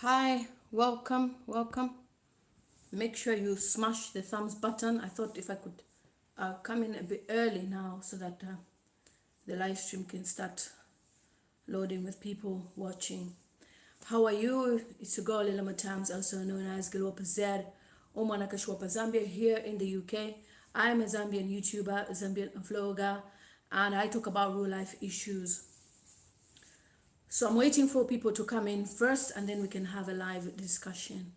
Hi, welcome. Make sure you smash the thumbs button. I thought if I could come in a bit early now so that the live stream can start loading with people watching. How are you? It's your girl Lila Matams, also known as Gilwapa Z, Omwana Kashwapa Zambia here in the UK. I'm a Zambian YouTuber, a Zambian vlogger, and I talk about real life issues. So I'm waiting for people to come in first and then we can have a live discussion.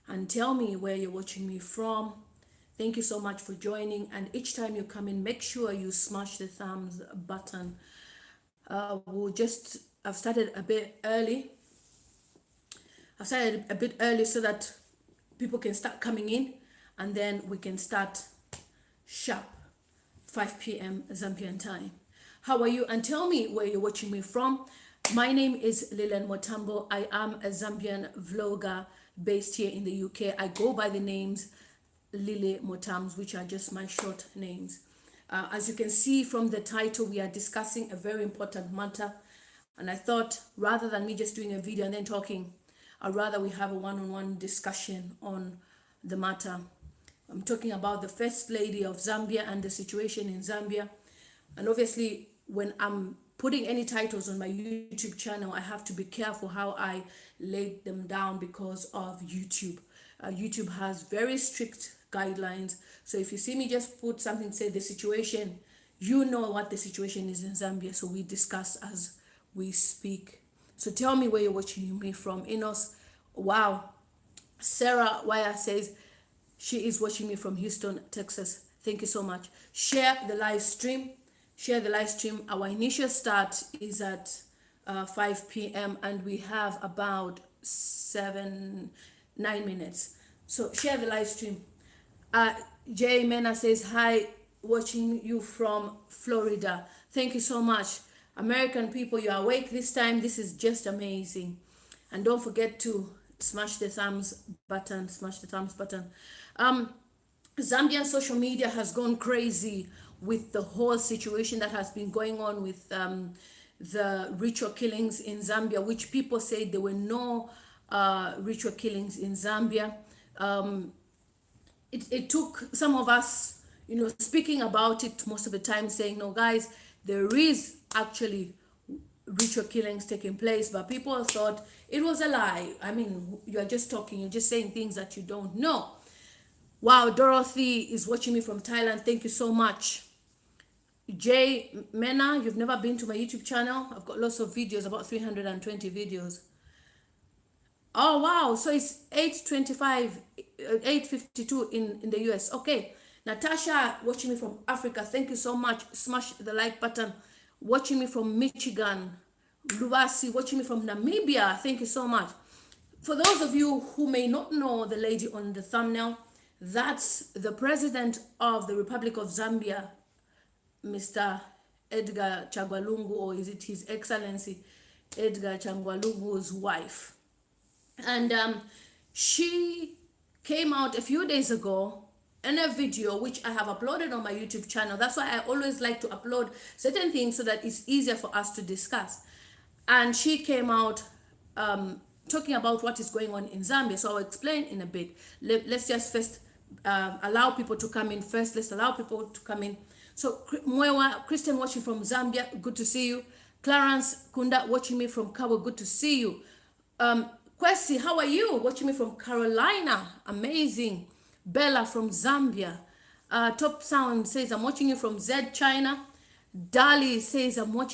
And tell me where you're watching me from. Thank you so much for joining. And each time you come in, make sure you smash the thumbs button. I've started a bit early. So that people can start coming in and then we can start sharp 5 p.m. Zambian time. How are you? And tell me where you're watching me from. My name is Lilian Motambo. I am a Zambian vlogger based here in the UK. I go by the names Lily Motams, which are just my short names. As you can see from the title, we are discussing a very important matter. And I thought rather than me just doing a video and then talking, I'd rather we have a one-on-one discussion on the matter. I'm talking about the First Lady of Zambia and the situation in Zambia. And obviously, when I'm putting any titles on my YouTube channel, I have to be careful how I lay them down because of YouTube. YouTube has very strict guidelines. So if you see me just put something, say the situation, you know what the situation is in Zambia. So we discuss as we speak. So tell me where you're watching me from. Inos, wow. Sarah Wire says she is watching me from Houston, Texas. Thank you so much. Share the live stream. Share the live stream. Our initial start is at 5 p.m. and we have about 9 minutes. So share the live stream. Jay Mena says, hi, watching you from Florida. Thank you so much. American people, you're awake this time. This is just amazing. And don't forget to smash the thumbs button. Smash the thumbs button. Zambian social media has gone crazy with the whole situation that has been going on with the ritual killings in Zambia, which people say there were no ritual killings in Zambia. It took some of us, speaking about it most of the time, saying, no, guys, there is actually ritual killings taking place, but people thought it was a lie. I mean, you're just talking, you're just saying things that you don't know. Wow, Dorothy is watching me from Thailand. Thank you so much. Jay Mena, you've never been to my YouTube channel. I've got lots of videos, about 320 videos. Oh, wow. So it's 8:25, 8:52 in the US. Okay. Natasha, watching me from Africa. Thank you so much. Smash the like button. Watching me from Michigan. Luwasi, watching me from Namibia. Thank you so much. For those of you who may not know the lady on the thumbnail, that's the president of the Republic of Zambia, Mr. Edgar Chagwa Lungu, or is it His Excellency Edgar Chagwa Lungu's wife. And she came out a few days ago in a video which I have uploaded on my YouTube channel. That's why I always like to upload certain things so that it's easier for us to discuss. And she came out talking about what is going on in Zambia. So I'll explain in a bit. Let's just first allow people to come in first. Let's allow people to come in. So Mwewa, Christian watching from Zambia, good to see you. Clarence Kunda watching me from Cabo, good to see you. Kwesi, how are you? Watching me from Carolina, amazing. Bella from Zambia. Top Sound says, I'm watching you from Z China. Dali says, I'm a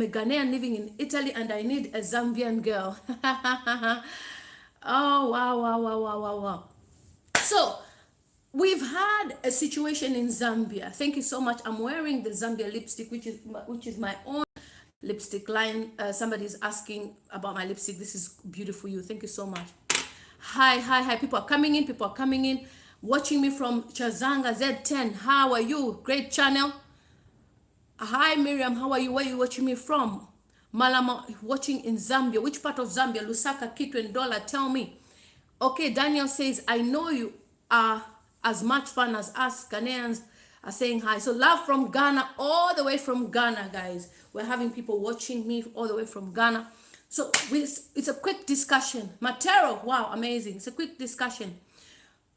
Ghanaian living in Italy and I need a Zambian girl. Oh, wow. So, we've had a situation in Zambia. Thank you so much. I'm wearing the Zambia lipstick, which is my own lipstick line. Somebody's asking about my lipstick. This is beautiful. You. Thank you so much. Hi. People are coming in. Watching me from Chazanga Z10. How are you? Great channel. Hi Miriam, how are you? Where are you watching me from? Malama watching in Zambia. Which part of Zambia? Lusaka, Kitwe, and Dola. Tell me. Okay, Daniel says, I know you are as much fun as us Ghanaians are saying hi. So love from Ghana, all the way from Ghana, guys. We're having people watching me all the way from Ghana. So it's a quick discussion. Matero, wow, amazing. It's a quick discussion.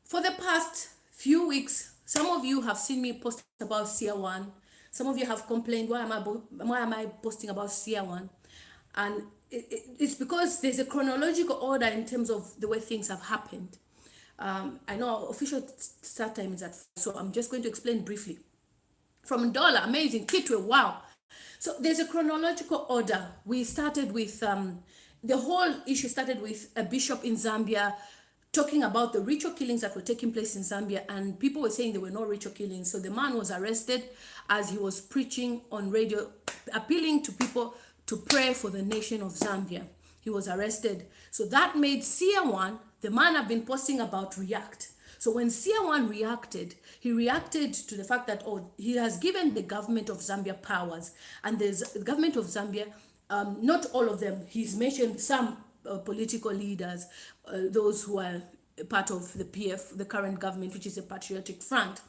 For the past few weeks, some of you have seen me post about SEER 1. Some of you have complained, why am I posting about SEER 1? And it's because there's a chronological order in terms of the way things have happened. I know our official start time is at 5, so I'm just going to explain briefly. From Dollar, amazing, Kitwe, wow. So there's a chronological order. We started with, the whole issue started with a bishop in Zambia talking about the ritual killings that were taking place in Zambia, and people were saying there were no ritual killings. So the man was arrested as he was preaching on radio, appealing to people to pray for the nation of Zambia. He was arrested. So that made SEER 1, the man I've been posting about, react. So when SEER 1 reacted, he reacted to the fact that, oh, he has given the government of Zambia powers. And the government of Zambia, not all of them, he's mentioned some political leaders, those who are part of the PF, the current government, which is a patriotic front.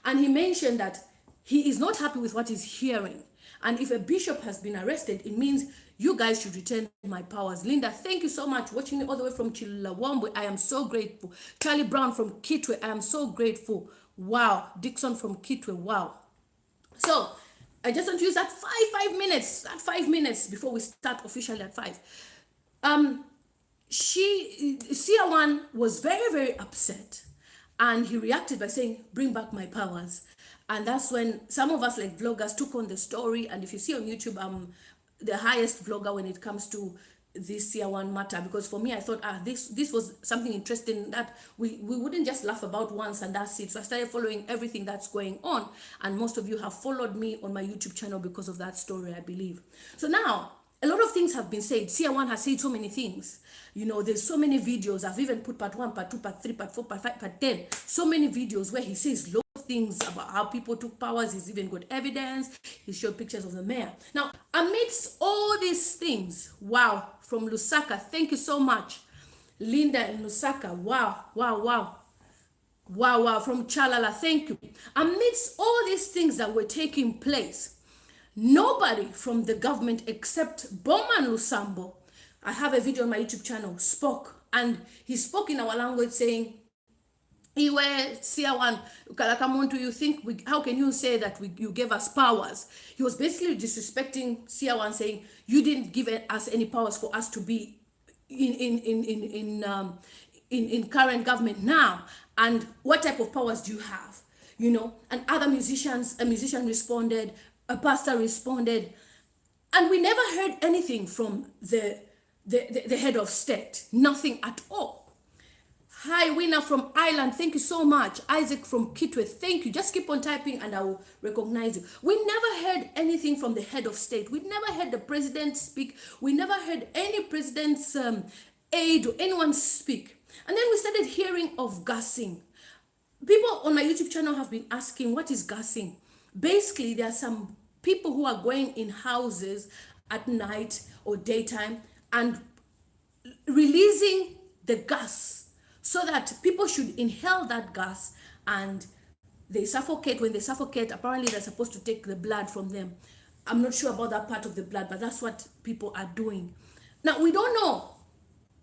And he mentioned that he is not happy with what he's hearing. And if a bishop has been arrested, it means you guys should return my powers. Linda, thank you so much. Watching me all the way from Chilawambwe, I am so grateful. Charlie Brown from Kitwe, I am so grateful. Wow. Dixon from Kitwe, wow. So I just want to use that five minutes before we start officially at 5. SEER 1 was very, very upset, and he reacted by saying, bring back my powers. And that's when some of us, like vloggers, took on the story. And if you see on YouTube, I'm the highest vlogger when it comes to this SEER 1 matter, because for me, I thought, this was something interesting that we wouldn't just laugh about once and that's it. So I started following everything that's going on, and most of you have followed me on my YouTube channel because of that story, I believe. So now, a lot of things have been said. SEER 1 has said so many things. You know, there's so many videos. I've even put part 1, part 2, part 3, part 4, part 5, part 10. So many videos where he says lots of things about how people took powers. He's even got evidence. He showed pictures of the mayor. Now, amidst all these things, wow, from Lusaka, thank you so much. Linda in Lusaka, wow, wow, wow. Wow, wow, from Chalala, thank you. Amidst all these things that were taking place, nobody from the government except Bowman Lusambo, I have a video on my YouTube channel, spoke. And he spoke in our language saying, Iwe SEER 1, Kalakamuntu, you think, how can you say that you gave us powers? He was basically disrespecting SEER 1, saying, you didn't give us any powers for us to be in current government now. And what type of powers do you have? You know, and other musicians, a musician responded, a pastor responded, and we never heard anything from the head of state, nothing at all. Hi, Winner from Ireland, thank you so much. Isaac from Kitwe, thank you. Just keep on typing and I will recognize you. We never heard anything from the head of state. We never heard the president speak. We never heard any president's aide or anyone speak. And then we started hearing of gassing. People on my YouTube channel have been asking, what is gassing? Basically, there are some people who are going in houses at night or daytime and releasing the gas so that people should inhale that gas and they suffocate. When they suffocate, apparently they're supposed to take the blood from them. I'm not sure about that part of the blood, but that's what people are doing. Now, we don't know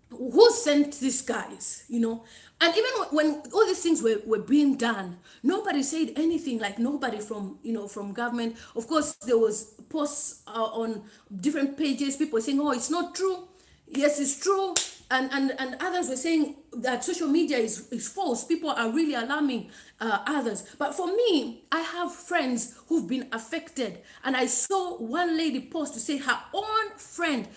who sent these guys, you know. And even when all these things were being done, nobody said anything, like nobody from, you know, from government. Of course, there was posts on different pages, people saying, oh, it's not true. Yes, it's true. And others were saying that social media is false. People are really alarming others. But for me, I have friends who've been affected. And I saw one lady post to say her own friend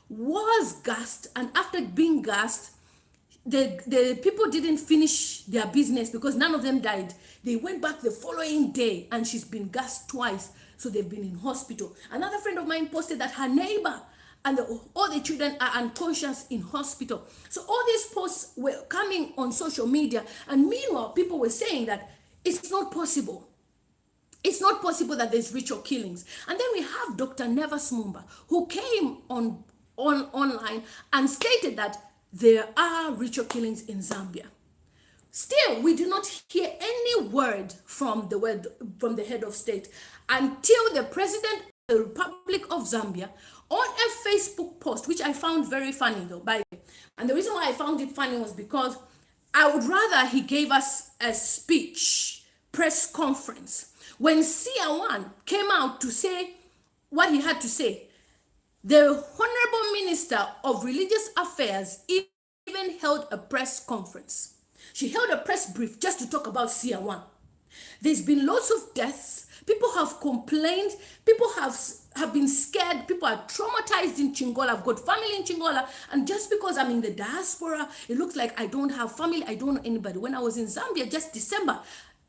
was gassed. And after being gassed, the people didn't finish their business because none of them died. They went back the following day and she's been gassed twice. So they've been in hospital. Another friend of mine posted that her neighbor and all the children are unconscious in hospital. So all these posts were coming on social media. And meanwhile, people were saying that it's not possible. It's not possible that there's ritual killings. And then we have Dr. Nevas Mumba, who came online and stated that there are ritual killings in Zambia. Still, we do not hear any word from the head of state until the president of the Republic of Zambia on a Facebook post, which I found very funny though, by the way. And the reason why I found it funny was because I would rather he gave us a speech, press conference. When SEER came out to say what he had to say, the Honorable Minister of Religious Affairs even held a press conference. She held a press brief just to talk about SEER. There's been lots of deaths. People have complained. People have been scared. People are traumatized in Chingola. I've got family in Chingola. And just because I'm in the diaspora, it looks like I don't have family. I don't know anybody. When I was in Zambia, just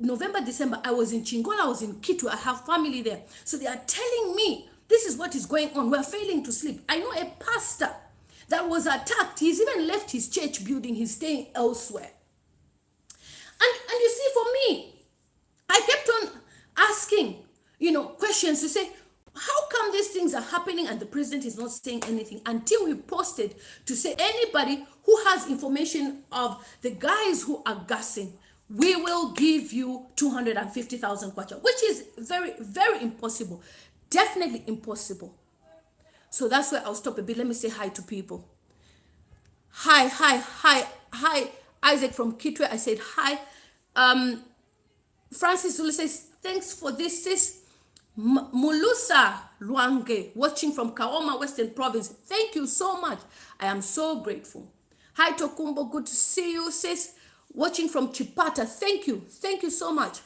November, December, I was in Chingola. I was in Kitwe. I have family there. So they are telling me this is what is going on. We're failing to sleep. I know a pastor that was attacked. He's even left his church building. He's staying elsewhere. And you see, for me, I kept on asking, questions to say, how come these things are happening and the president is not saying anything, until we posted to say anybody who has information of the guys who are gassing, we will give you 250,000 kwacha, which is very, very impossible. Definitely impossible. So that's where I'll stop a bit. Let me say hi to people. Hi. Isaac from Kitwe, I said hi. Francis Zulu says, thanks for this, sis. Mulusa Luange, watching from Kaoma, Western Province. Thank you so much. I am so grateful. Hi Tokumbo, good to see you, sis. Watching from Chipata. Thank you. Thank you so much.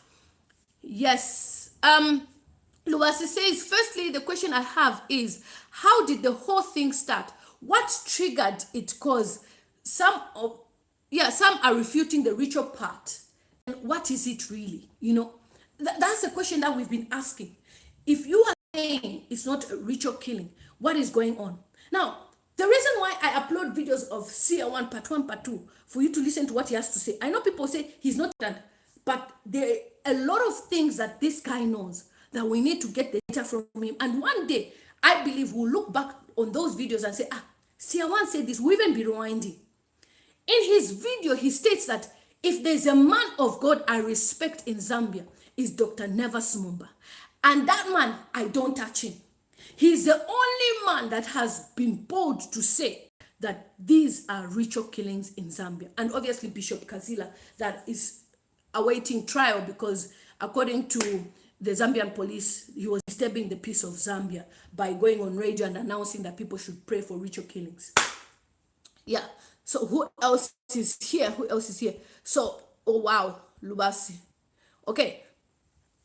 Yes. Luwasi says, firstly, the question I have is, how did the whole thing start? What triggered it? Because some are refuting the ritual part. And what is it really? That's a question that we've been asking. If you are saying it's not a ritual killing, what is going on? Now, the reason why I upload videos of SEER 1, part 1, part 2, for you to listen to what he has to say. I know people say he's not done, but there are a lot of things that this guy knows that we need to get the data from him. And one day, I believe we'll look back on those videos and say, SEER 1 said this. We'll even be rewinding. In his video, he states that if there's a man of God I respect in Zambia, is Dr. Nevas Mumba. And that man, I don't touch him. He's the only man that has been bold to say that these are ritual killings in Zambia. And obviously Bishop Kazila, that is awaiting trial because according to the Zambian police, he was disturbing the peace of Zambia by going on radio and announcing that people should pray for ritual killings. Yeah. So who else is here? So, oh wow, Lubasi. Okay.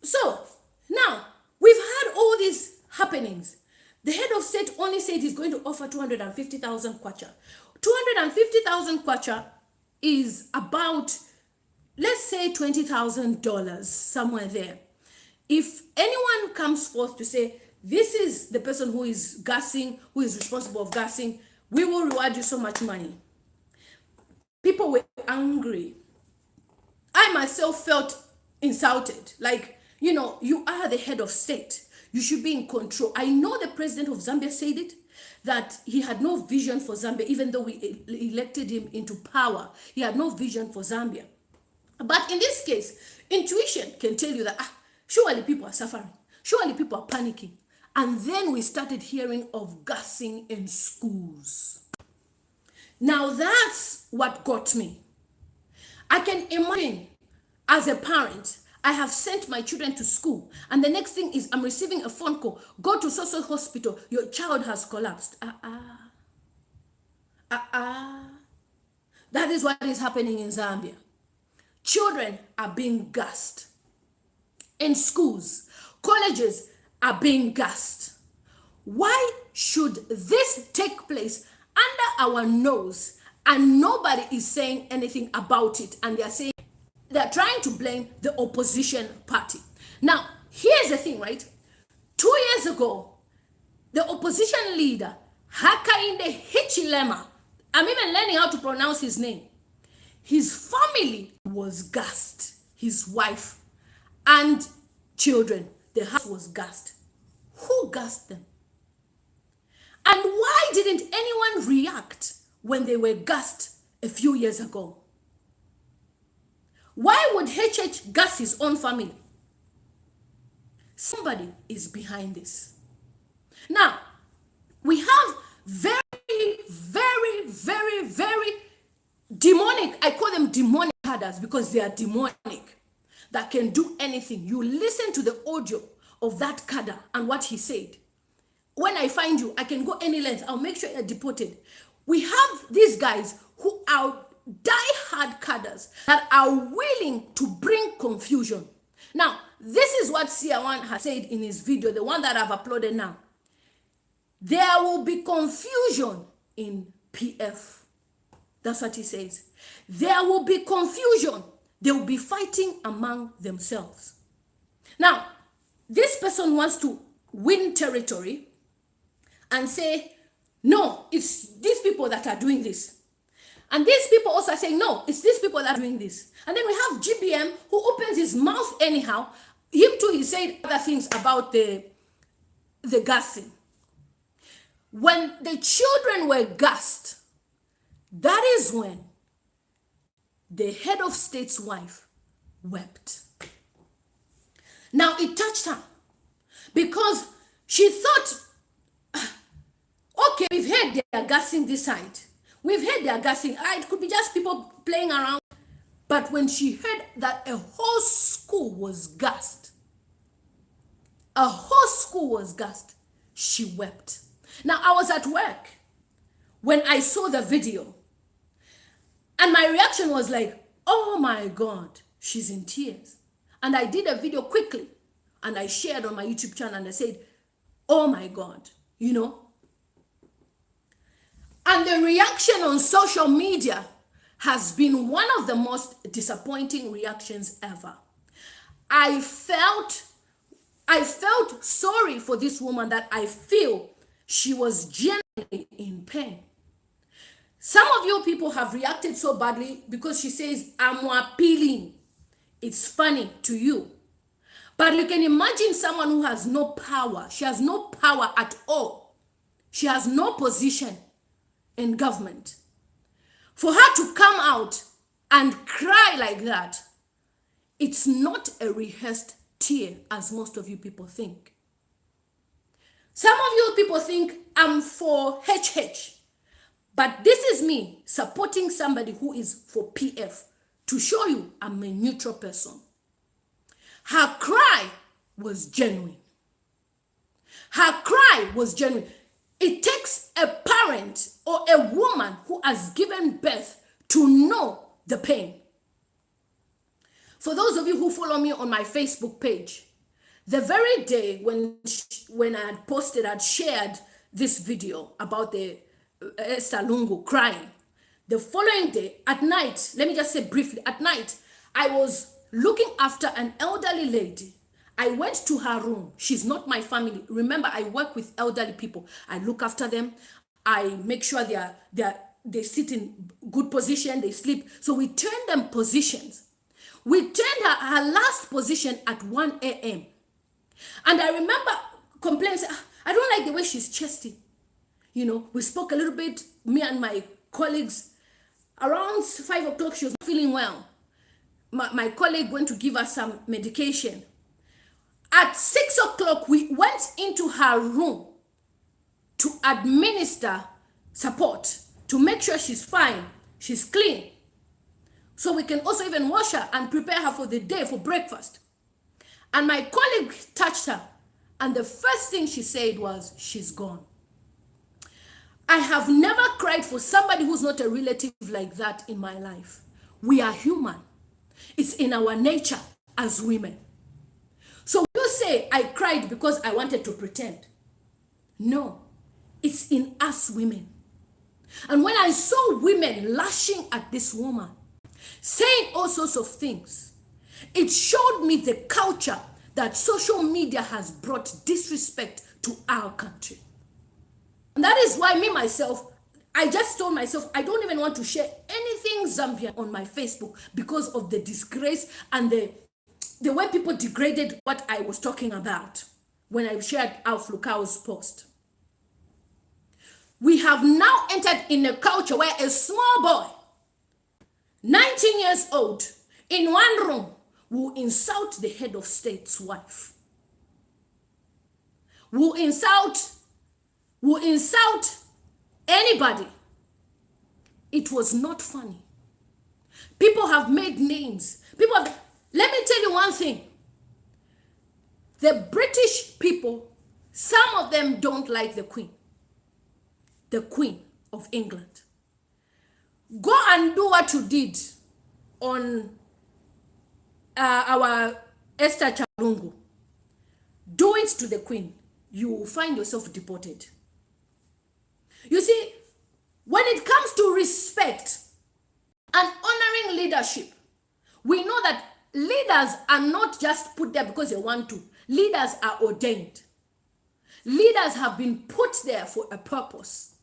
So, now, we've had all these happenings. The head of state only said he's going to offer 250,000 kwacha. 250,000 kwacha is about, let's say, $20,000, somewhere there. If anyone comes forth to say, this is the person who is gassing, who is responsible of gassing, we will reward you so much money. People were angry. I myself felt insulted. Like, you are the head of state. You should be in control. I know the president of Zambia said it, that he had no vision for Zambia, even though we elected him into power. He had no vision for Zambia. But in this case, intuition can tell you that, surely people are suffering. Surely people are panicking. And then we started hearing of gassing in schools. Now that's what got me. I can imagine as a parent, I have sent my children to school, and the next thing is I'm receiving a phone call. Go to social hospital. Your child has collapsed. That is what is happening in Zambia. Children are being gassed. In schools, colleges are being gassed. Why should this take place under our nose and nobody is saying anything about it? And they're trying to blame the opposition party. Now, here's the thing, right? 2 years ago, the opposition leader, Hakainde Hichilema, I'm even learning how to pronounce his name. His family was gassed. His wife and children, the house was gassed. Who gassed them? And why didn't anyone react when they were gassed a few years ago? Why would HH gas his own family? Somebody is behind this. Now, We have very, very, very, very demonic, I call them demonic cadres because they are demonic, that can do anything. You listen to the audio of that cadre and what he said. When I find you, I can go any length. I'll make sure you're deported. We have these guys who are die-hard cadres that are willing to bring confusion. Now, this is what SEER has said in his video, the one that I've uploaded now. There will be confusion in PF. That's what he says. There will be confusion. They will be fighting among themselves. Now, this person wants to win territory and say, no, it's these people that are doing this. And these people also are saying, no, it's these people that are doing this. And then we have GBM who opens his mouth anyhow. Him too, he said other things about the gassing. When the children were gassed, that is when the head of state's wife wept. Now it touched her because she thought, okay, we've heard they are gassing this side. We've heard they are gassing. It could be just people playing around. But when she heard that a whole school was gassed, she wept. Now, I was at work when I saw the video. And my reaction was like, oh my God, she's in tears. And I did a video quickly. And I shared on my YouTube channel and I said, oh my God, you know. And the reaction on social media has been one of the most disappointing reactions ever. I felt sorry for this woman, that I feel she was genuinely in pain. Some of you people have reacted so badly because she says, I'm appealing. It's funny to you. But you can imagine someone who has no power. She has no power at all. She has no position in government. For her to come out and cry like that, it's not a rehearsed tear as most of you people think. Some of you people think I'm for HH, but this is me supporting somebody who is for PF to show you I'm a neutral person. Her cry was genuine. Her cry was genuine. It takes a parent or a woman who has given birth to know the pain. For those of you who follow me on my Facebook page, the very day when I had posted, I'd shared this video about the Esther Lungu crying. The following day, at night, let me just say briefly, at night, I was looking after an elderly lady. I went to her room. She's not my family. Remember, I work with elderly people. I look after them. I make sure they sit in good position, they sleep. So we turn them positions. We turned her last position at 1 a.m. And I remember complaining, I don't like the way she's chesty. You know, we spoke a little bit, me and my colleagues. Around 5 o'clock, she was not feeling well. My colleague went to give her some medication. At 6 o'clock, we went into her room to administer support, to make sure she's fine, she's clean. So we can also even wash her and prepare her for the day, for breakfast. And my colleague touched her, and the first thing she said was, she's gone. I have never cried for somebody who's not a relative like that in my life. We are human. It's in our nature as women. So you say, I cried because I wanted to pretend. No, it's in us women. And when I saw women lashing at this woman, saying all sorts of things, it showed me the culture that social media has brought disrespect to our country. And that is why me, myself, I just told myself, I don't even want to share anything Zambian on my Facebook because of the disgrace and the way people degraded what I was talking about when I shared Alf Lukau's post. We have now entered in a culture where a small boy, 19 years old, in one room, will insult the head of state's wife, will insult will insult anybody. It was not funny. People have made names. Let me tell you one thing. The British people, some of them don't like the Queen of England. Go and do what you did on our Esther Lungu. Do it to the Queen. You will find yourself deported. You see, when it comes to respect and honoring leadership, we know that leaders are not just put there because they want to. Leaders are ordained. Leaders have been put there for a purpose,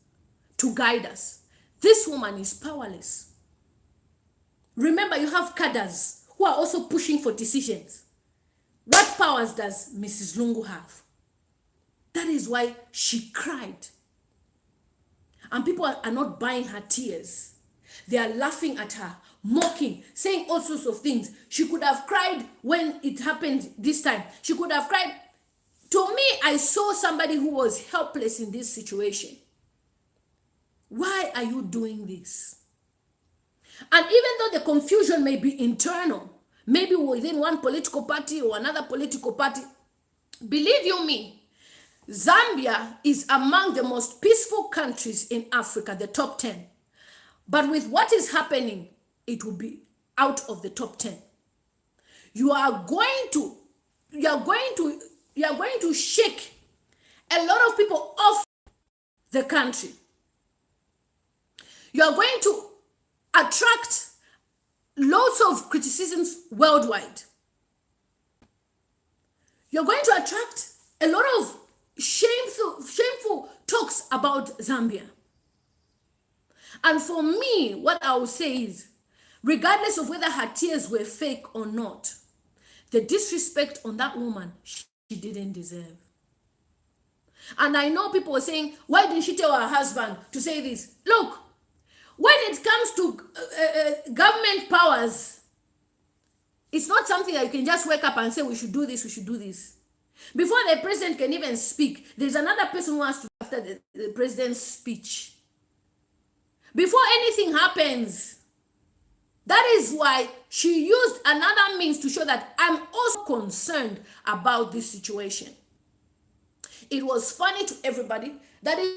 to guide us. This woman is powerless. Remember, you have cadres who are also pushing for decisions. What powers does Mrs. Lungu have? That is why she cried. And people are not buying her tears. They are laughing at her, mocking, saying all sorts of things. She could have cried when it happened this time. She could have cried. To me, I saw somebody who was helpless in this situation. Why are you doing this? And even though the confusion may be internal, maybe within one political party or another political party, believe you me, Zambia is among the most peaceful countries in Africa, the top 10. But with what is happening, it will be out of the top 10. You are going to shake a lot of people off the country. You are going to attract lots of criticisms worldwide. You're going to attract a lot of shameful talks about Zambia. And for me, what I will say is, regardless of whether her tears were fake or not, the disrespect on that woman, she didn't deserve. And I know people are saying, why didn't she tell her husband to say this? Look, when it comes to government powers, it's not something that you can just wake up and say, we should do this, we should do this. Before the president can even speak, there's another person who has to after the president's speech. Before anything happens, that is why she used another means to show that I'm also concerned about this situation. It was funny to everybody. That is,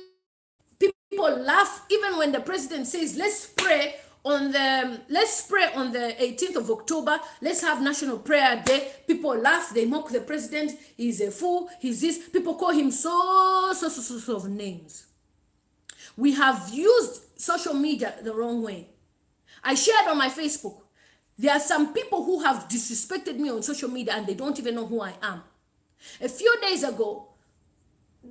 people laugh even when the president says, let's pray on the 18th of October. Let's have National Prayer Day. People laugh. They mock the president. He's a fool. He's this. People call him so of names. We have used social media the wrong way. I shared on my Facebook. There are some people who have disrespected me on social media and they don't even know who I am. A few days ago,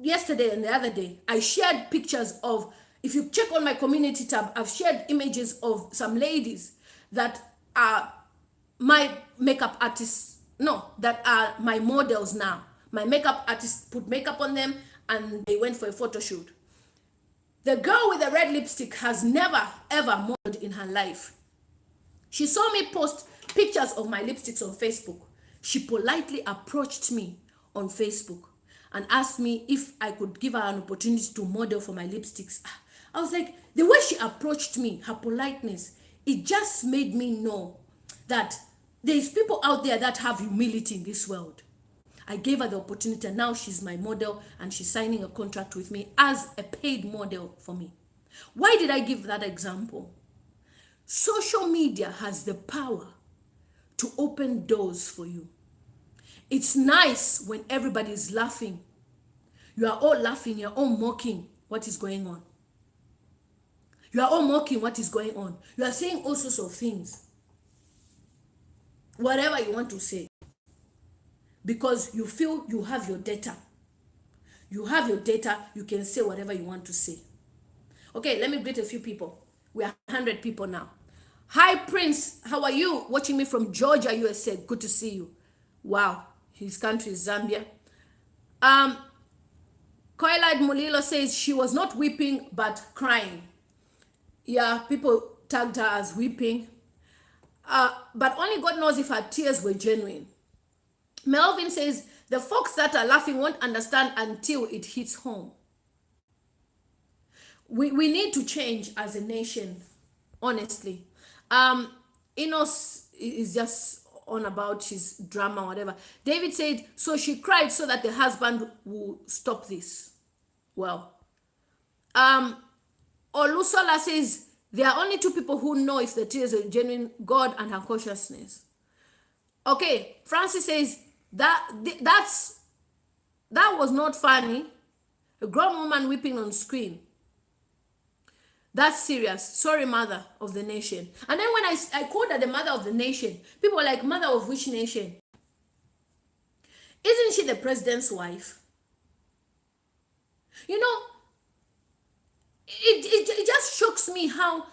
yesterday and the other day, I shared pictures of, if you check on my community tab, I've shared images of some ladies that are my makeup artists, that are my models now. My makeup artists put makeup on them and they went for a photo shoot. The girl with the red lipstick has never ever modeled in her life. She saw me post pictures of my lipsticks on Facebook. She politely approached me on Facebook and asked me if I could give her an opportunity to model for my lipsticks. I was like, the way she approached me, her politeness, it just made me know that there's people out there that have humility in this world. I gave her the opportunity and now she's my model and she's signing a contract with me as a paid model for me. Why did I give that example? Social media has the power to open doors for you. It's nice when everybody's laughing. You are all laughing, you're all mocking what is going on. You are all mocking what is going on. You are saying all sorts of things. Whatever you want to say. Because you feel you have your data. You have your data, you can say whatever you want to say. Okay, let me greet a few people. We are 100 people now. Hi, Prince. How are you? Watching me from Georgia, USA. Good to see you. Wow. His country is Zambia. Koilad Mulilo says she was not weeping, but crying. Yeah, people tagged her as weeping. But only God knows if her tears were genuine. Melvin says, the folks that are laughing won't understand until it hits home. we need to change as a nation, honestly. Enos is just on about his drama, whatever. David said, so she cried so that the husband will stop this. Well, Olusola says, there are only two people who know if the tears are genuine, God and her consciousness. Okay, Francis says, that was not funny. A grown woman weeping on screen. That's serious. Sorry, mother of the nation. And then when I called her the mother of the nation, people were like, mother of which nation? Isn't she the president's wife? You know, it just shocks me how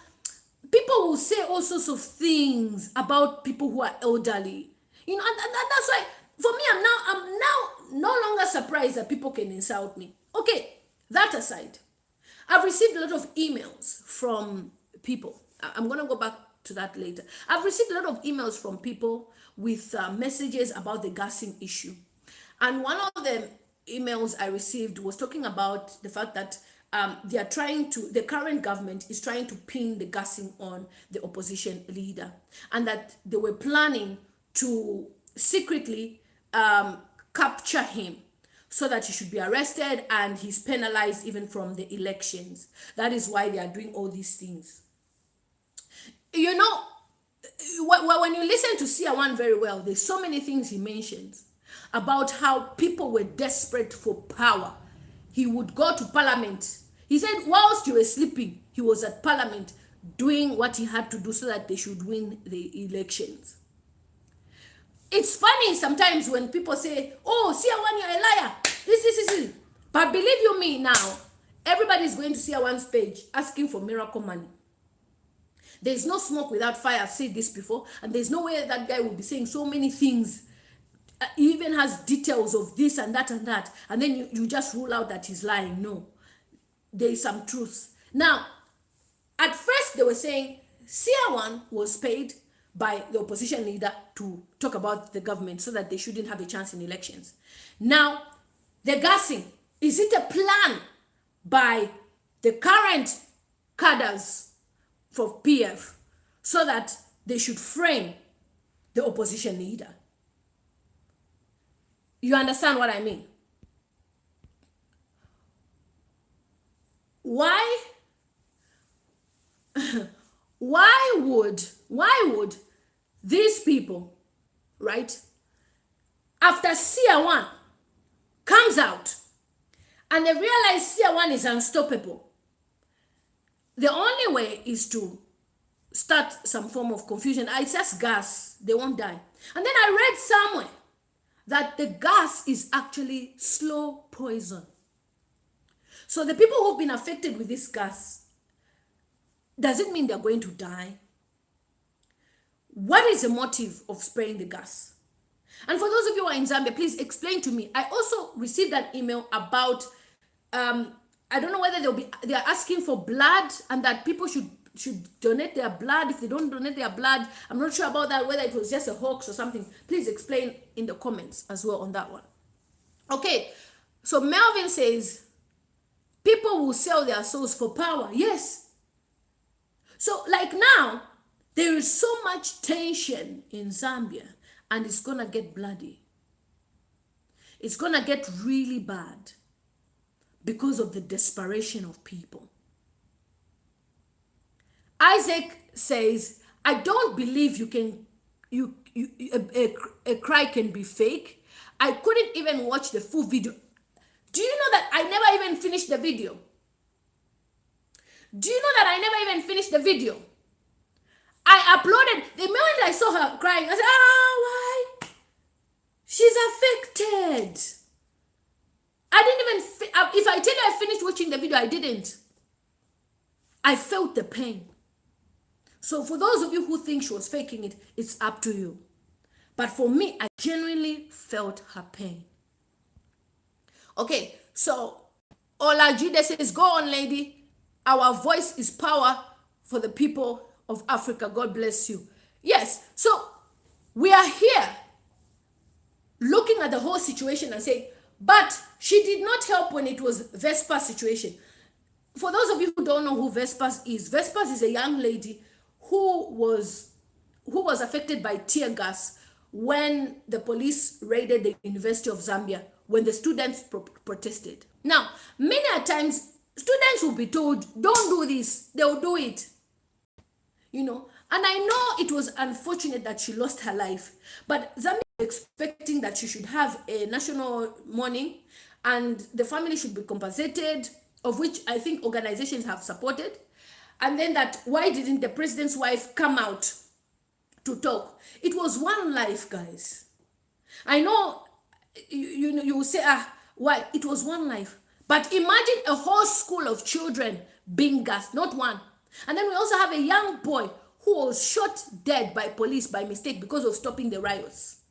people will say all sorts of things about people who are elderly. You know, and that's why, for me, I'm now no longer surprised that people can insult me. Okay, that aside, I've received a lot of emails from people. I'm going to go back to that later. I've received a lot of emails from people with messages about the gassing issue. And one of the emails I received was talking about the fact that the current government is trying to pin the gassing on the opposition leader, and that they were planning to secretly capture him so that he should be arrested and he's penalized even from the elections. That is why they are doing all these things. You know, when you listen to SEER One very well, there's so many things he mentions about how people were desperate for power. He would go to parliament. He said whilst you were sleeping, he was at parliament doing what he had to do so that they should win the elections. It's funny sometimes when people say, oh, SEER One, you're a liar. This. But believe you me now, everybody is going to SEER One's page asking for miracle money. There's no smoke without fire. I've said this before. And there's no way that guy will be saying so many things. He even has details of this and that and that. And then you just rule out that he's lying. No. There is some truth. Now, at first they were saying SEER One was paid by the opposition leader to talk about the government so that they shouldn't have a chance in elections. Now, the gassing, is it a plan by the current cadres for PF so that they should frame the opposition leader? You understand what I mean? Why would these people, right, after SEER One comes out and they realize SEER One is unstoppable, the only way is to start some form of confusion. It's just gas, they won't die. And then I read somewhere that the gas is actually slow poison. So the people who've been affected with this gas, does it mean they're going to die? What is the motive of spraying the gas? And for those of you who are in Zambia, please explain to me. I also received an email about, I don't know whether they're asking for blood and that people should donate their blood. If they don't donate their blood, I'm not sure about that, whether it was just a hoax or something. Please explain in the comments as well on that one. Okay, so Melvin says, people will sell their souls for power. Yes. So like now, there is so much tension in Zambia and it's going to get bloody. It's going to get really bad because of the desperation of people. Isaac says, I don't believe a cry can be fake. I couldn't even watch the full video. Do you know that I never even finished the video? Do you know that I never even finished the video? I uploaded, the moment I saw her crying, I said, why? She's affected. I didn't even, if I tell you I finished watching the video, I didn't. I felt the pain. So for those of you who think she was faking it, it's up to you. But for me, I genuinely felt her pain. Okay, so Olajide says, go on, lady. Our voice is power for the people of Africa. God bless you. Yes, so we are here looking at the whole situation and saying, but she did not help when it was Vespa situation. For those of you who don't know who Vespers is a young lady who was affected by tear gas when the police raided the University of Zambia, when the students protested. Now, many a times, students will be told, don't do this, they'll do it. You know, and I know it was unfortunate that she lost her life, but Zambia was expecting that she should have a national mourning and the family should be compensated, of which I think organizations have supported. And then that, why didn't the president's wife come out to talk? It was one life, guys. I know you will say, why? It was one life. But imagine a whole school of children being gassed, not one. And then we also have a young boy who was shot dead by police by mistake because of stopping the riots.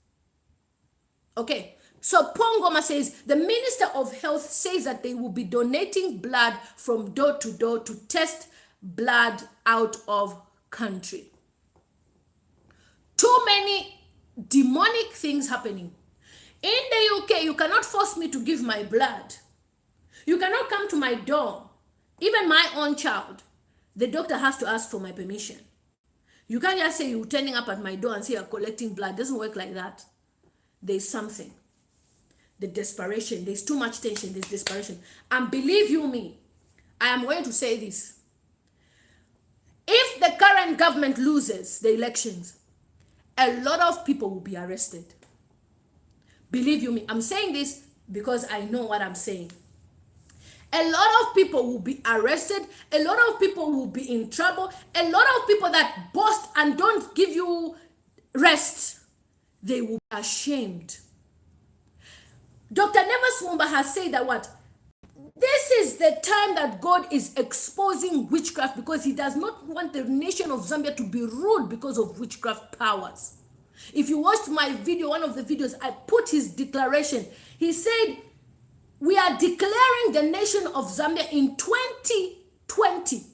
Okay, so Pongoma says, the Minister of Health says that they will be donating blood from door to door to test blood out of country. Too many demonic things happening. In the UK, you cannot force me to give my blood. You cannot come to my door. Even my own child, the doctor has to ask for my permission. You can't just say you're turning up at my door and say you're collecting blood. It doesn't work like that. There's something. The desperation. There's too much tension. There's desperation. And believe you me, I am going to say this. If the current government loses the elections, a lot of people will be arrested. Believe you me, I'm saying this because I know what I'm saying. A lot of people will be arrested. A lot of people will be in trouble. A lot of people that boast and don't give you rest, they will be ashamed. Dr. Neves Mumba has said that what? This is the time that God is exposing witchcraft because he does not want the nation of Zambia to be ruled because of witchcraft powers. If you watched my video, one of the videos, I put his declaration. He said, we are declaring the nation of Zambia in 2020.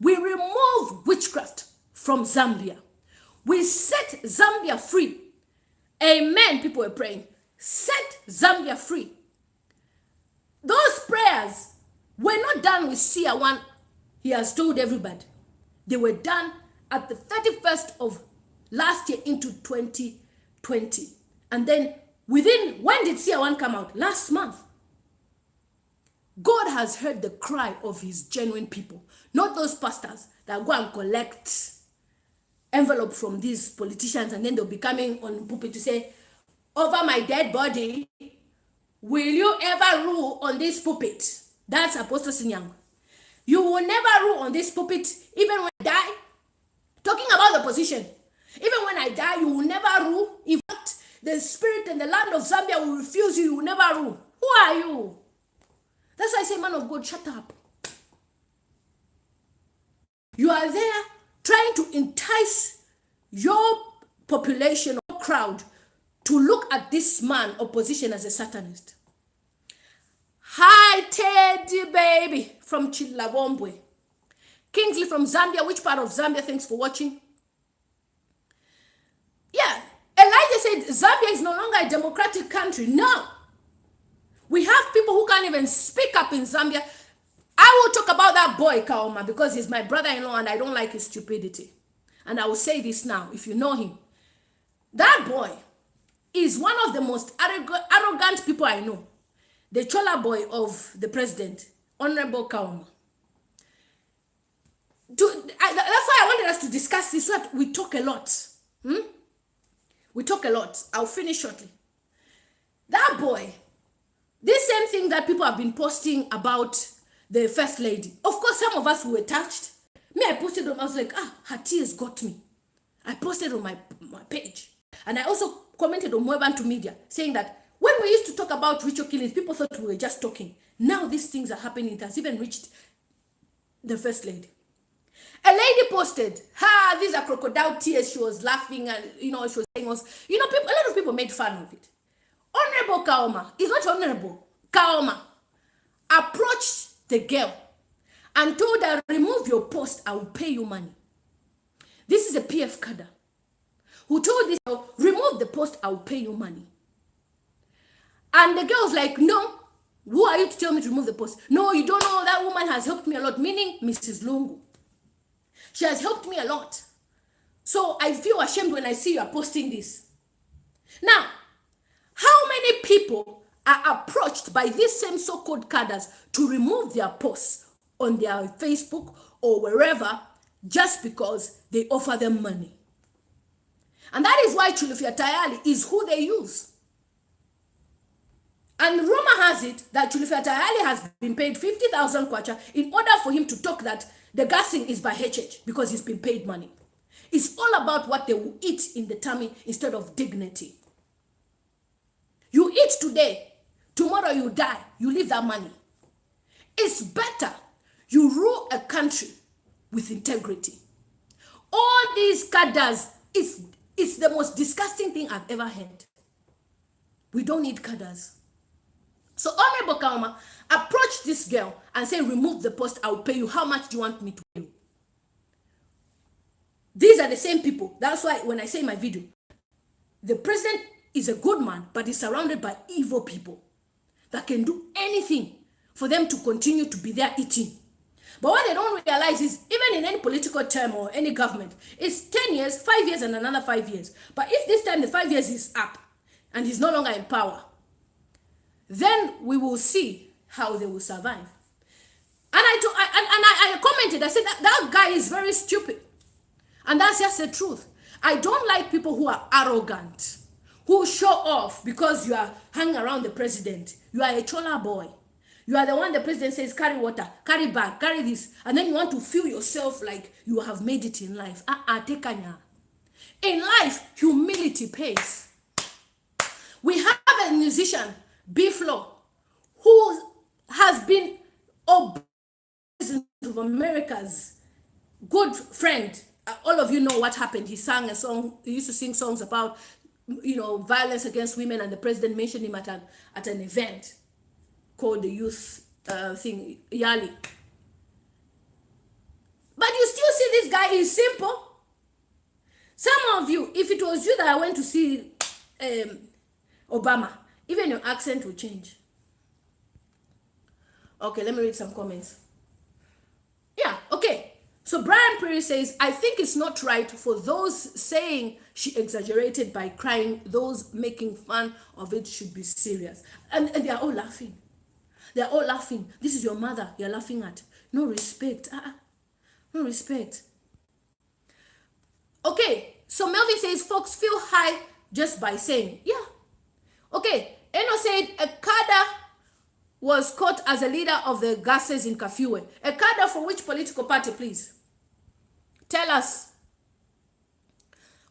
We remove witchcraft from Zambia. We set Zambia free. Amen, people were praying. Set Zambia free. Those prayers were not done with SEER 1. He has told everybody. They were done at the 31st of last year into 2020. And then when did SEER 1 come out? Last month. God has heard the cry of his genuine people, not those pastors that go and collect envelope from these politicians and then they'll be coming on pulpit to say, over my dead body, will you ever rule on this pulpit? That's Apostle Sinyang. You will never rule on this pulpit, even when I die. Talking about the position. Even when I die, you will never rule. In fact, the spirit and the land of Zambia will refuse you. You will never rule. Who are you? That's why I say, man of God, shut up. You are there trying to entice your population or crowd to look at this man opposition as a Satanist. Hi, Teddy baby from Chilabombwe. Kingsley from Zambia. Which part of Zambia? Thanks for watching. Yeah, Elijah said Zambia is no longer a democratic country. No. We have people who can't even speak up in Zambia. I will talk about that boy, Kaoma, because he's my brother-in-law and I don't like his stupidity. And I will say this now, if you know him. That boy is one of the most arrogant people I know. The Chola boy of the president, Honorable Kaoma. That's why I wanted us to discuss this, so that we talk a lot. We talk a lot. I'll finish shortly. That boy, this same thing that people have been posting about the first lady. Of course, some of us were touched. Me, I posted on, I was like, her tears got me. I posted on my page. And I also commented on Mwebantu Media saying that when we used to talk about ritual killings, people thought we were just talking. Now these things are happening. It has even reached the first lady. A lady posted, these are crocodile tears. She was laughing and, she was saying, people, a lot of people made fun of it. Honorable Kaoma, is not honorable. Kaoma approached the girl and told her, remove your post, I will pay you money. This is a PF cadre who told this girl, remove the post, I will pay you money. And the girl was like, no, Who are you to tell me to remove the post? No, you don't know, that woman has helped me a lot, meaning Mrs. Lungu. She has helped me a lot. So I feel ashamed when I see you are posting this. Now, how many people are approached by these same so-called cadres to remove their posts on their Facebook or wherever just because they offer them money? And that is why Chulufia Tayali is who they use. And rumor has it that Chulufia Tayali has been paid 50,000 kwacha in order for him to talk that the gassing is by HH because he's been paid money. It's all about what they will eat in the tummy instead of dignity. You eat today, tomorrow you die, you leave that money. It's better you rule a country with integrity. All these cadres, it's the most disgusting thing I've ever heard. We don't need cadres. So Honorable Kauma approached this girl and said, remove the post, I'll pay you. How much do you want me to pay you? These are the same people. That's why when I say in my video, the president is a good man, but he's surrounded by evil people that can do anything for them to continue to be there eating. But what they don't realize is, even in any political term or any government, it's 10 years, 5 years, and another 5 years. But if this time the 5 years is up and he's no longer in power, then we will see how they will survive. And I commented, I said that guy is very stupid. And that's just the truth. I don't like people who are arrogant, who show off because you are hanging around the president. You are a chola boy. You are the one the president says, carry water, carry bag, carry this. And then you want to feel yourself like you have made it in life. Tekanya. In life, humility pays. We have a musician, B-Flow, who has been President of America's good friend. All of you know what happened. He sang a song. He used to sing songs about, violence against women, and the president mentioned him at an event called the youth thing, Yali. But you still see this guy is simple. Some of you, if it was you that I went to see Obama, even your accent will change. Okay, let me read some comments. Yeah, okay. So Brian Perry says, I think it's not right for those saying she exaggerated by crying. Those making fun of it should be serious. And they are all laughing. They're all laughing. This is your mother you're laughing at. No respect. No respect. Okay, so Melvin says, folks feel high just by saying. Yeah. Okay, Eno said, a cadre was caught as a leader of the gases in Kafue. A cadre for which political party, please? Tell us.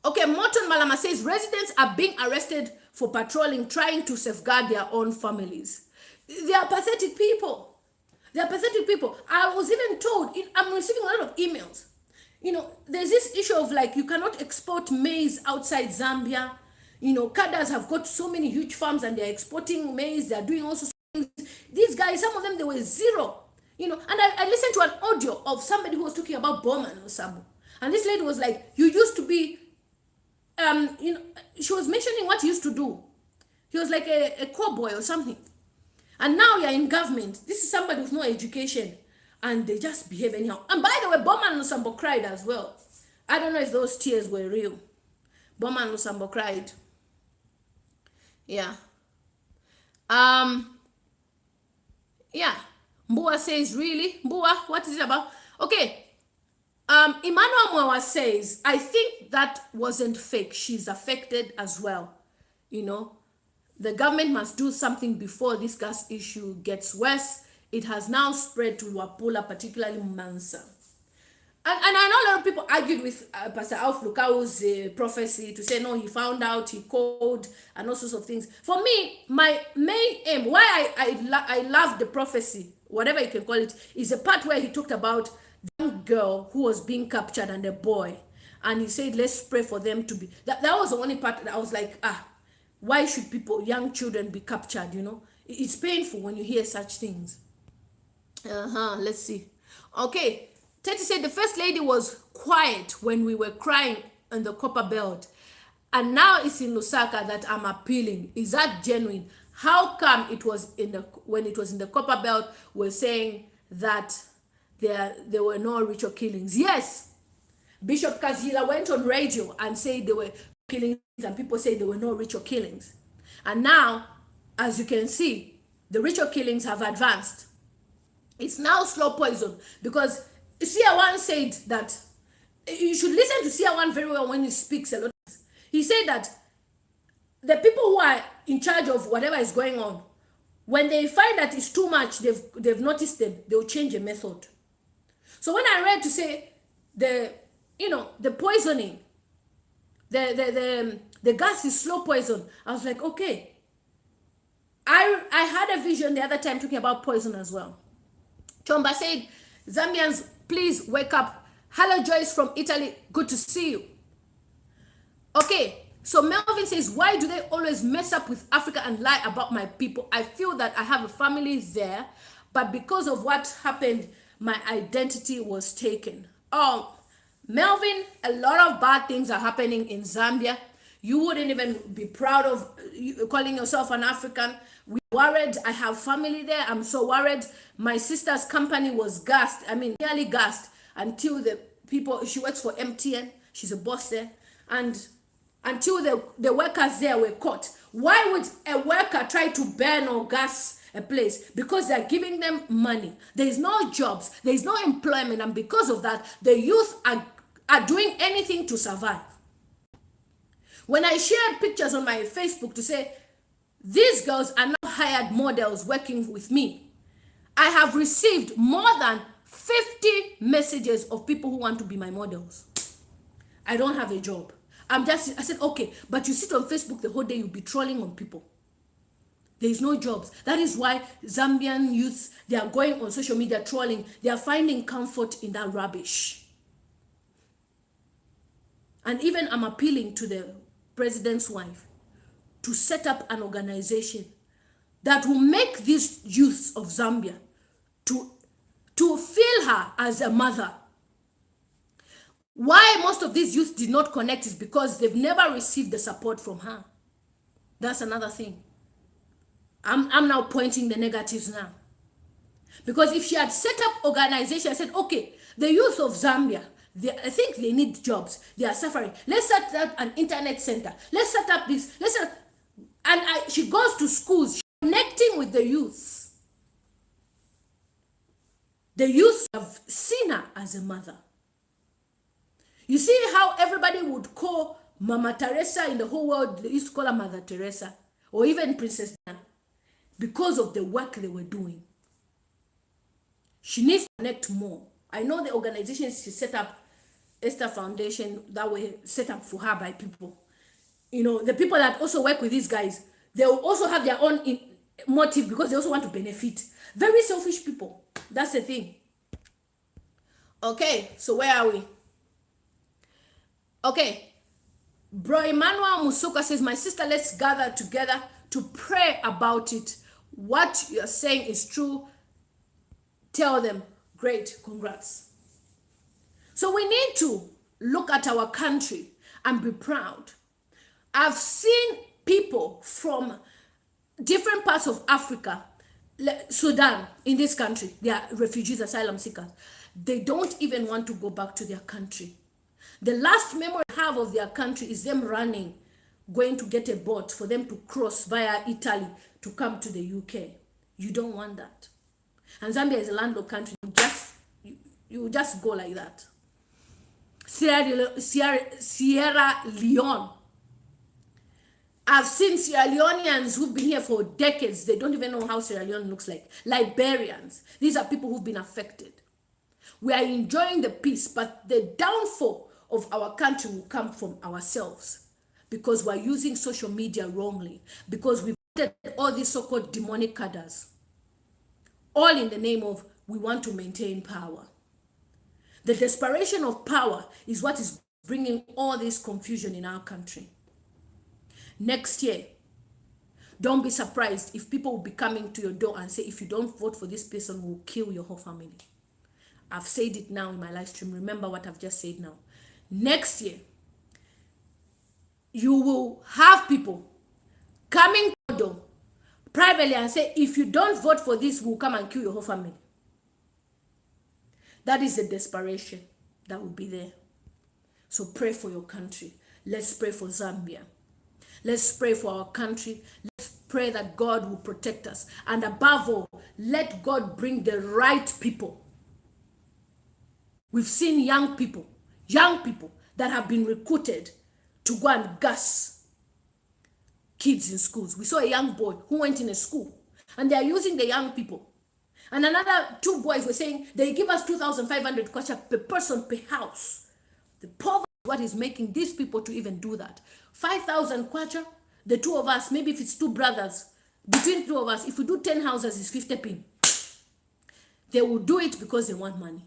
Okay, Morton Malama says, residents are being arrested for patrolling, trying to safeguard their own families. They are pathetic people. They are pathetic people. I was even told, I'm receiving a lot of emails. There's this issue of like, you cannot export maize outside Zambia. Cadres have got so many huge farms and they're exporting maize. They're doing all sorts of things. These guys, some of them, they were zero. And I listened to an audio of somebody who was talking about Bowman or something. And this lady was like, you used to be, she was mentioning what he used to do. He was like a cowboy or something. And now you're in government. This is somebody with no education. And they just behave anyhow. And by the way, Bowman Lusambo cried as well. I don't know if those tears were real. Bowman Lusambo cried. Yeah. Yeah. Mbua says, really? Mbua, what is it about? Okay. Emmanuel Mwawa says, I think that wasn't fake. She's affected as well. The government must do something before this gas issue gets worse. It has now spread to Wapula, particularly Mansa. And I know a lot of people argued with Pastor Alf Lukau's prophecy to say, no, he found out, he called, and all sorts of things. For me, my main aim, why I love the prophecy, whatever you can call it, is the part where he talked about the young girl who was being captured and a boy. And he said, let's pray for them to be... That was the only part that I was like, why should young children be captured, It's painful when you hear such things. Let's see. Okay. Teti said the first lady was quiet when we were crying in the copper belt. And now it's in Lusaka that I'm appealing. Is that genuine? How come it was in the when it was in the Copper Belt, we're saying that there were no ritual killings? Yes, Bishop Kazila went on radio and said there were killings, and people say there were no ritual killings. And now, as you can see, the ritual killings have advanced. It's now slow poison, because Seer One said that you should listen to Seer One very well when he speaks a lot. He said that the people who are in charge of whatever is going on, when they find that it's too much, they've noticed them, they'll change a method. So when I read to say the poisoning, the gas is slow poison, I was like, okay. I had a vision the other time talking about poison as well. Chomba said, Zambians, please wake up. Hello, Joyce from Italy. Good to see you. Okay, so Melvin says, why do they always mess up with Africa and lie about my people? I feel that I have a family there, but because of what happened, my identity was taken. Oh, Melvin, a lot of bad things are happening in Zambia. You wouldn't even be proud of calling yourself an African. We're worried. I have family there. I'm so worried. My sister's company was gassed. I mean, nearly gassed until the people, she works for MTN. She's a boss there. And until the workers there were caught. Why would a worker try to burn or gas a place? Because they're giving them money. There is no jobs. There is no employment. And because of that, the youth are doing anything to survive. When I shared pictures on my Facebook to say, these girls are now hired models working with me, I have received more than 50 messages of people who want to be my models. I don't have a job. I said, okay, but you sit on Facebook the whole day, you'll be trolling on people. There is no jobs. That is why Zambian youths, they are going on social media trolling. They are finding comfort in that rubbish. And even I'm appealing to the president's wife to set up an organization that will make these youths of Zambia to feel her as a mother. Why most of these youths did not connect is because they've never received the support from her. That's another thing. I'm now pointing the negatives now. Because if she had set up organization, I said, okay, the youth of Zambia, I think they need jobs. They are suffering. Let's set up an internet center. Let's set up this. She goes to schools, connecting with the youths. The youths have seen her as a mother. You see how everybody would call Mama Teresa in the whole world, they used to call her Mother Teresa, or even Princess Diana, because of the work they were doing. She needs to connect more. I know the organizations she set up, Esther Foundation, that were set up for her by people. You know, the people that also work with these guys, they will also have their own motive because they also want to benefit. Very selfish people. That's the thing. Okay, so where are we? Okay. Bro Emmanuel Musuka says, my sister, let's gather together to pray about it. What you're saying is true. Tell them. Great, congrats. So we need to look at our country and be proud. I've seen people from different parts of Africa, Sudan, in this country, they are refugees, asylum seekers. They don't even want to go back to their country. The last memory I have of their country is them running, going to get a boat for them to cross via Italy to come to the UK. You don't want that. And Zambia is a landlocked country. You just go like that. Sierra Leone. I've seen Sierra Leoneans who've been here for decades. They don't even know how Sierra Leone looks like. Liberians. These are people who've been affected. We are enjoying the peace, but the downfall of our country will come from ourselves because we're using social media wrongly, because we've voted all these so-called demonic cadres, all in the name of we want to maintain power. The desperation of power is what is bringing all this confusion in our country. Next year, don't be surprised if people will be coming to your door and say, if you don't vote for this person, we'll kill your whole family. I've said it now in my live stream. Remember what I've just said now. Next year, you will have people coming to your door, privately and say, if you don't vote for this, we'll come and kill your whole family. That is the desperation that will be there. So pray for your country. Let's pray for Zambia. Let's pray for our country. Let's pray that God will protect us. And above all, let God bring the right people. We've seen young people that have been recruited to go and gas kids in schools. We saw a young boy who went in a school and they are using the young people. And another 2 boys were saying they give us 2,500 kwacha per person per house. The poverty is what is making these people to even do that. 5,000 kwacha, the 2 of us, maybe if it's 2 brothers, between 2 of us, if we do 10 houses, it's 50 pin. They will do it because they want money.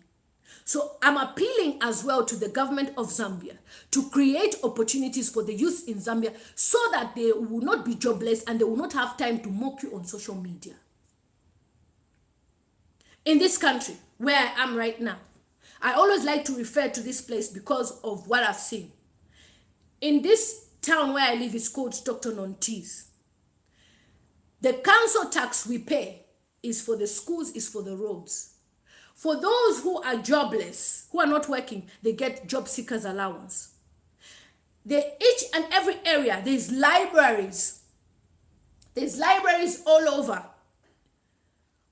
So I'm appealing as well to the government of Zambia to create opportunities for the youth in Zambia so that they will not be jobless and they will not have time to mock you on social media. In this country, where I am right now, I always like to refer to this place because of what I've seen. In this town where I live, it's called Stockton-on-Tees. The council tax we pay is for the schools, is for the roads. For those who are jobless, who are not working, they get job seekers allowance. Each and every area, there's libraries. There's libraries all over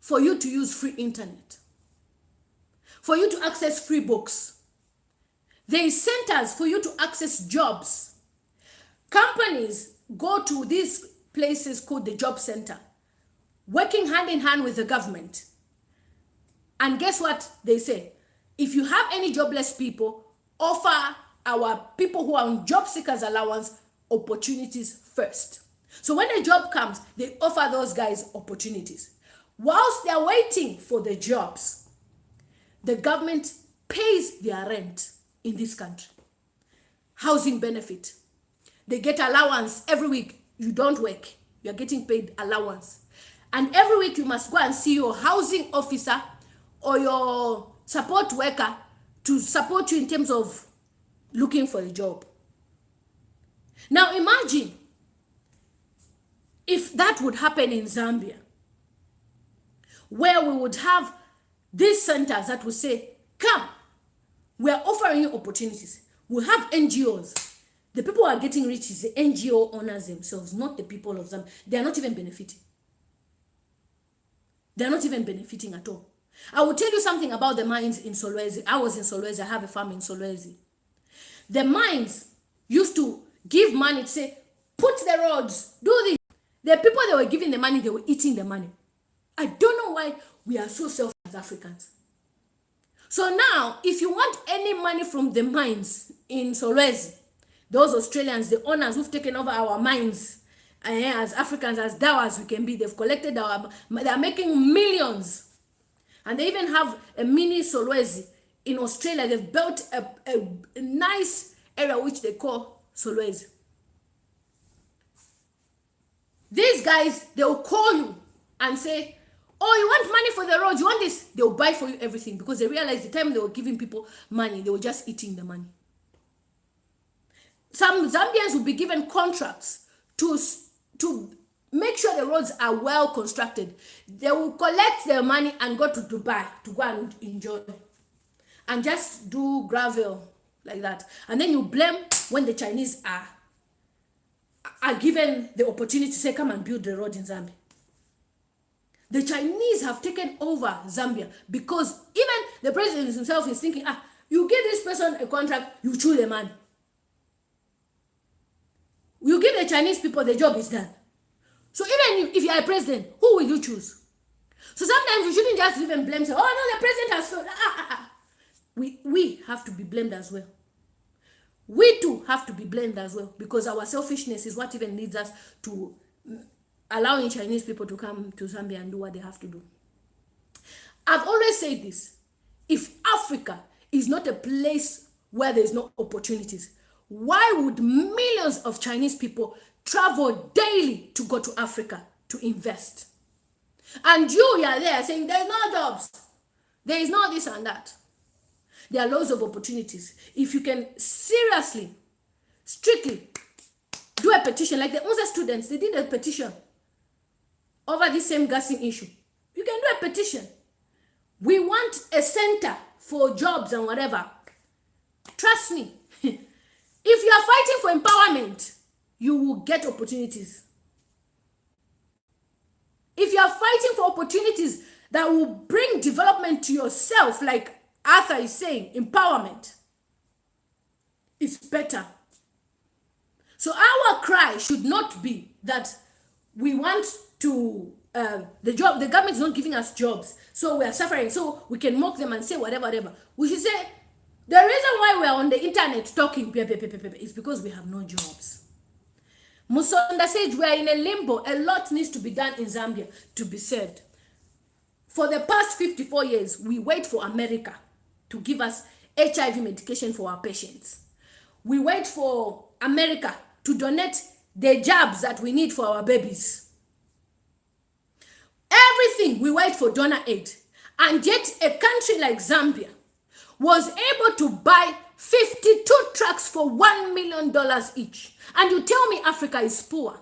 for you to use free internet, for you to access free books. There is centers for you to access jobs. Companies go to these places called the job center, working hand in hand with the government. And guess what they say? If you have any jobless people, offer our people who are on job seekers allowance opportunities first. So when a job comes, they offer those guys opportunities. Whilst they're waiting for the jobs, the government pays their rent in this country. Housing benefit. They get allowance every week. You don't work, you're getting paid allowance. And every week you must go and see your housing officer or your support worker to support you in terms of looking for a job. Now imagine if that would happen in Zambia, where we would have these centers that would say, come, we are offering you opportunities. We have NGOs. The people who are getting rich is the NGO owners themselves, not the people of Zambia. They are not even benefiting. They are not even benefiting at all. I will tell you something about the mines in Solwezi. I was in Solwezi. I have a farm in Solwezi. The mines used to give money to say, put the roads, do this. The people that were giving the money, they were eating the money. I don't know why we are so selfish as Africans. So now, if you want any money from the mines in Solwezi, those Australians, the owners who've taken over our mines, as Africans, as dour as we can be, they've collected they are making millions. And they even have a mini Solwezi in Australia. They've built a nice area which they call Solwezi. These guys, they'll call you and say, oh, you want money for the roads, you want this? They'll buy for you everything because they realize the time they were giving people money, they were just eating the money. Some Zambians will be given contracts to make sure the roads are well constructed. They will collect their money and go to Dubai to go and enjoy and just do gravel like that. And then you blame when the Chinese are given the opportunity to say, come and build the road in Zambia. The Chinese have taken over Zambia because even the president himself is thinking, you give this person a contract, you chew the money. You give the Chinese people, the job is done. So even if you are a president, who will you choose? So sometimes we shouldn't just even blame, say, oh no, the president has failed. We have to be blamed as well. We too have to be blamed as well because our selfishness is what even leads us to allowing Chinese people to come to Zambia and do what they have to do. I've always said this. If Africa is not a place where there is no opportunities, why would millions of Chinese people travel daily to go to Africa to invest? And you are there saying there's no jobs. There is no this and that. There are loads of opportunities. If you can seriously, strictly do a petition, like the UNZA students, they did a petition over this same gassing issue, you can do a petition. We want a center for jobs and whatever. Trust me, if you are fighting for empowerment, you will get opportunities. If you are fighting for opportunities that will bring development to yourself, like Arthur is saying, empowerment, it's better. So our cry should not be that we want to, the government is not giving us jobs, so we are suffering, so we can mock them and say whatever. We should say, the reason why we are on the internet talking is because we have no jobs. Musonda said we are in a limbo. A lot needs to be done in Zambia to be said. For the past 54 years, we wait for America to give us HIV medication for our patients. We wait for America to donate the jabs that we need for our babies. Everything we wait for donor aid. And yet a country like Zambia was able to buy 52 trucks for $1 million each. And you tell me Africa is poor.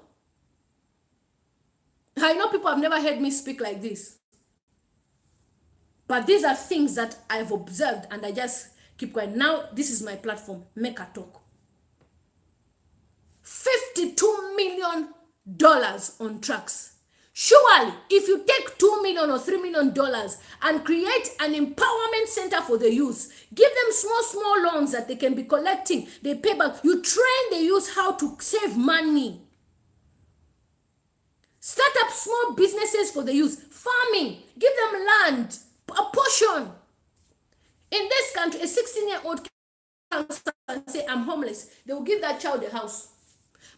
I know people have never heard me speak like this. But these are things that I've observed and I just keep quiet. Now, this is my platform, make a talk. $52 million on trucks. Surely, if you take $2 million or $3 million and create an empowerment center for the youth, give them small loans that they can be collecting, they pay back, you train the youth how to save money. Start up small businesses for the youth, farming, give them land, a portion. In this country, a 16-year-old can say, I'm homeless. They will give that child a house.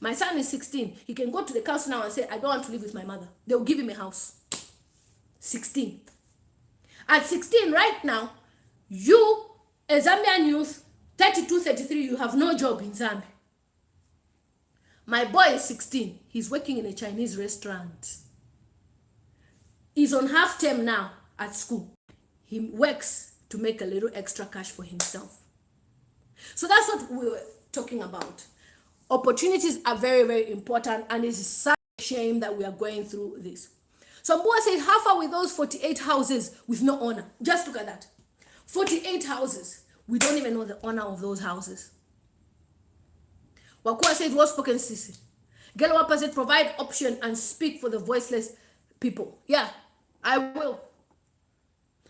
My son is 16. He can go to the council now and say, I don't want to live with my mother. They will give him a house. 16. At 16 right now, you, a Zambian youth, 32, 33, you have no job in Zambia. My boy is 16. He's working in a Chinese restaurant. He's on half term now at school. He works to make a little extra cash for himself. So that's what we were talking about. Opportunities are very important, and it's such a shame that we are going through this. So Mbua said, how far with those 48 houses with no owner? Just look at that. 48 houses. We don't even know the owner of those houses. Wakua said, well spoken, Sisi. Gelawapa said, provide option and speak for the voiceless people. Yeah, I will.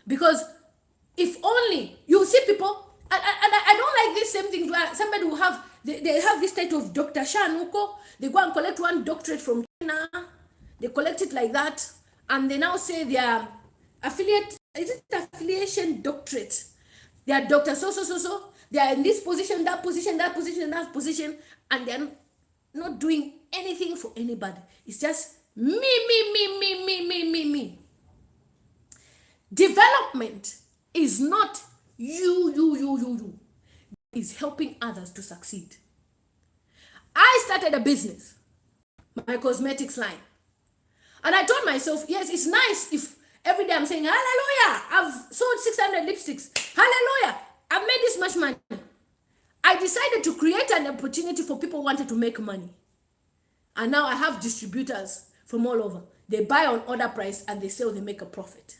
Because if only you see people, and I don't like this same thing where somebody will have, they have this title of Dr. Shanuko, they go and collect one doctorate from China, they collect it like that, and they now say they are affiliation doctorate. They are doctor so, they are in this position, that position, and they're not doing anything for anybody. It's just me. Development is not you. Is helping others to succeed. I started a business, my cosmetics line. And I told myself, yes, it's nice if every day I'm saying, hallelujah, I've sold 600 lipsticks. Hallelujah, I've made this much money. I decided to create an opportunity for people who wanted to make money. And now I have distributors from all over. They buy on order price and they sell, they make a profit.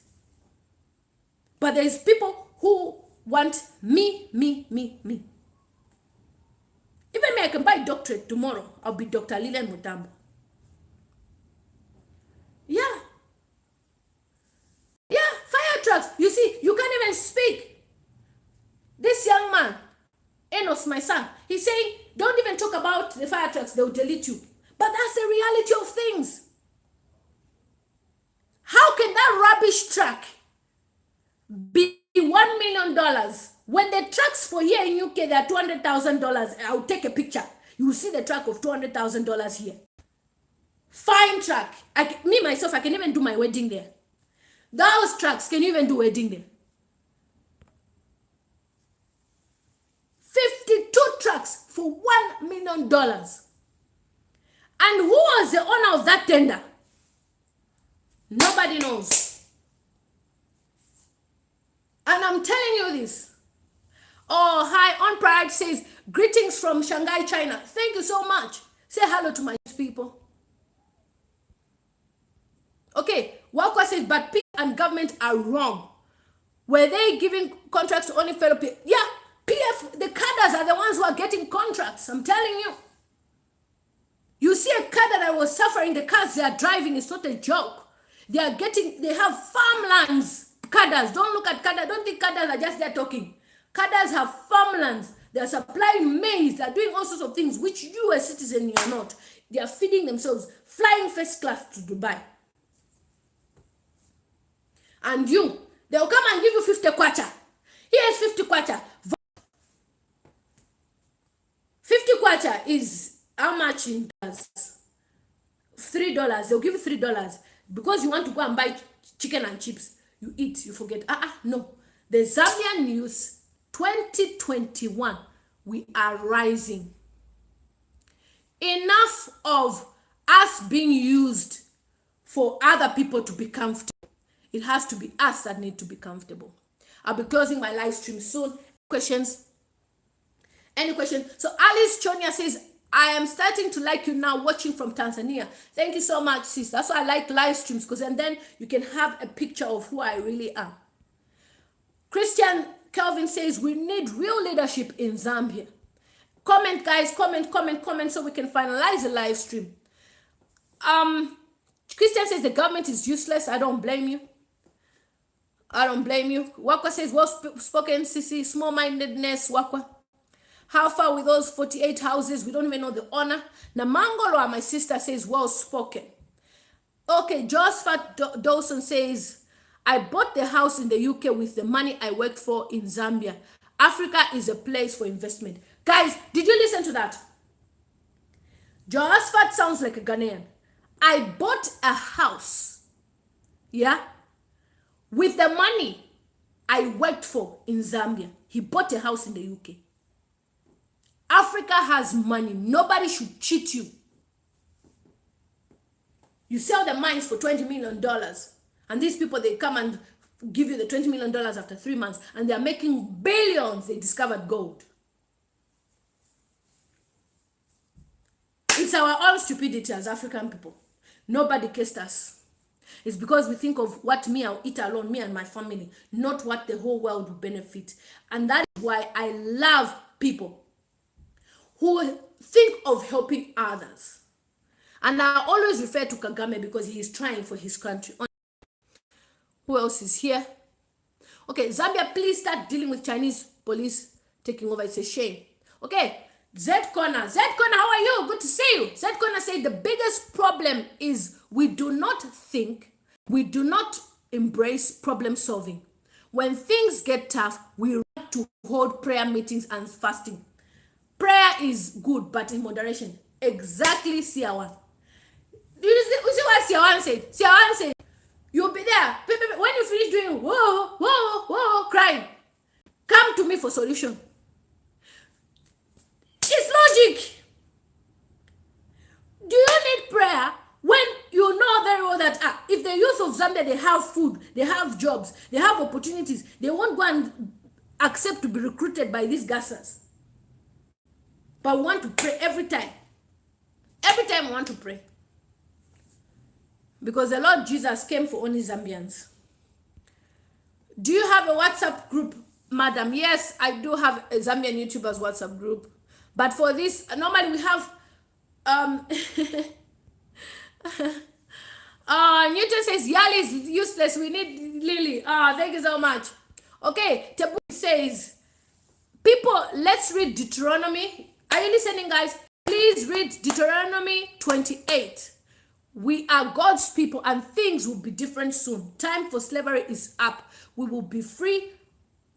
But there's people who want me. Even me, I can buy doctorate tomorrow. I'll be Dr. Lilian Mutambo. Yeah, fire trucks. You see, you can't even speak. This young man, Enos, my son, he's saying, don't even talk about the fire trucks, they'll delete you. But that's the reality of things. How can that rubbish truck be $1 million when the trucks for here in UK, they're $200,000? I'll take a picture. You will see the truck of $200,000 here. Fine truck. Me, myself, I can even do my wedding there. Those trucks can even do wedding there. 52 trucks for $1 million. And who was the owner of that tender? Nobody knows. And I'm telling you this. Oh, hi, On Pride says, greetings from Shanghai, China. Thank you so much. Say hello to my people. Okay, Walker says, but people and government are wrong. Were they giving contracts to only fellow people? Yeah, PF, the cadres are the ones who are getting contracts. I'm telling you. You see a cadre that was suffering, the cars they are driving, it's not a joke. They have farmlands. Cadres, don't look at cadres, don't think cadres are just there talking. Cadres have farmlands. They are supplying maize. They are doing all sorts of things which you, a citizen, you are not. They are feeding themselves, flying first class to Dubai. And you, they will come and give you 50 kwacha. Here's 50 kwacha. 50 kwacha is how much in dollars? $3. They'll give you $3 because you want to go and buy chicken and chips. You eat, you forget. No. The Zambian news 2021, we are rising. Enough of us being used for other people to be comfortable. It has to be us that need to be comfortable. I'll be closing my live stream soon. Questions? Any question? So Alice Chonia says, I am starting to like you now, watching from Tanzania. Thank you so much, sis. That's why I like live streams, because then you can have a picture of who I really am. Christian Kelvin says, we need real leadership in Zambia. Comment, guys. Comment so we can finalize the live stream. Christian says the government is useless. I don't blame you. Wakwa says, well spoken, Sisi, small-mindedness, Wakwa. How far with those 48 houses? We don't even know the owner. Namangolo, my sister, says, well spoken. Okay, Josephat Dawson says, I bought the house in the UK with the money I worked for in Zambia. Africa is a place for investment. Guys, did you listen to that? Josephat sounds like a Ghanaian. I bought a house, with the money I worked for in Zambia. He bought a house in the UK. Africa has money. Nobody should cheat you. You sell the mines for $20 million. And these people, they come and give you the $20 million after 3 months. And they're making billions. They discovered gold. It's our own stupidity as African people. Nobody kissed us. It's because we think of what me I'll eat alone, me and my family, not what the whole world will benefit. And that is why I love people who think of helping others. And I always refer to Kagame because he is trying for his country. Who else is here? Okay, Zambia, please start dealing with Chinese police taking over. It's a shame. Okay, Z Corner, how are you? Good to see you. Z Corner said the biggest problem is we do not embrace problem solving. When things get tough, we run to hold prayer meetings and fasting. Prayer is good, but in moderation. Exactly, Siawan. You see what Siawan said? Siawan said, you'll be there. When you finish doing whoa, crying, come to me for solution. It's logic. Do you need prayer when you know very well that if the youth of Zambia, they have food, they have jobs, they have opportunities, they won't go and accept to be recruited by these gassers? But we want to pray every time. Every time we want to pray. Because the Lord Jesus came for only Zambians. Do you have a WhatsApp group, madam? Yes, I do have a Zambian YouTubers WhatsApp group. But for this, normally we have... Newton says, Yali is useless. We need Lily. Thank you so much. Okay, Tabu says, people, let's read Deuteronomy. Are you listening, guys? Please read Deuteronomy 28. We are God's people and things will be different soon. Time for slavery is up. We will be free.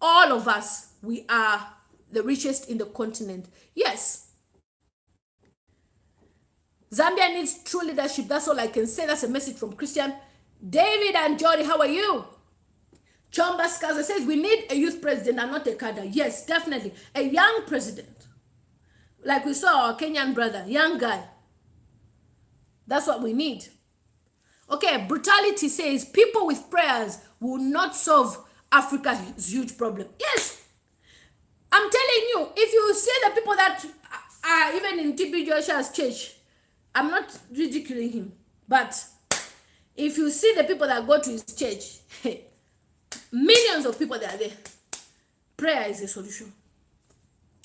All of us. We are the richest in the continent. Yes. Zambia needs true leadership. That's all I can say. That's a message from Christian. David and Jody, how are you? Chomba Skaza says we need a youth president and not a cadre. Yes, definitely. A young president. Like we saw our Kenyan brother, young guy. That's what we need. Okay, Brutality says people with prayers will not solve Africa's huge problem. Yes, I'm telling you, if you see the people that are even in TB Joshua's church, I'm not ridiculing him, but If you see the people that go to his church, millions of people that are there. Prayer is a solution.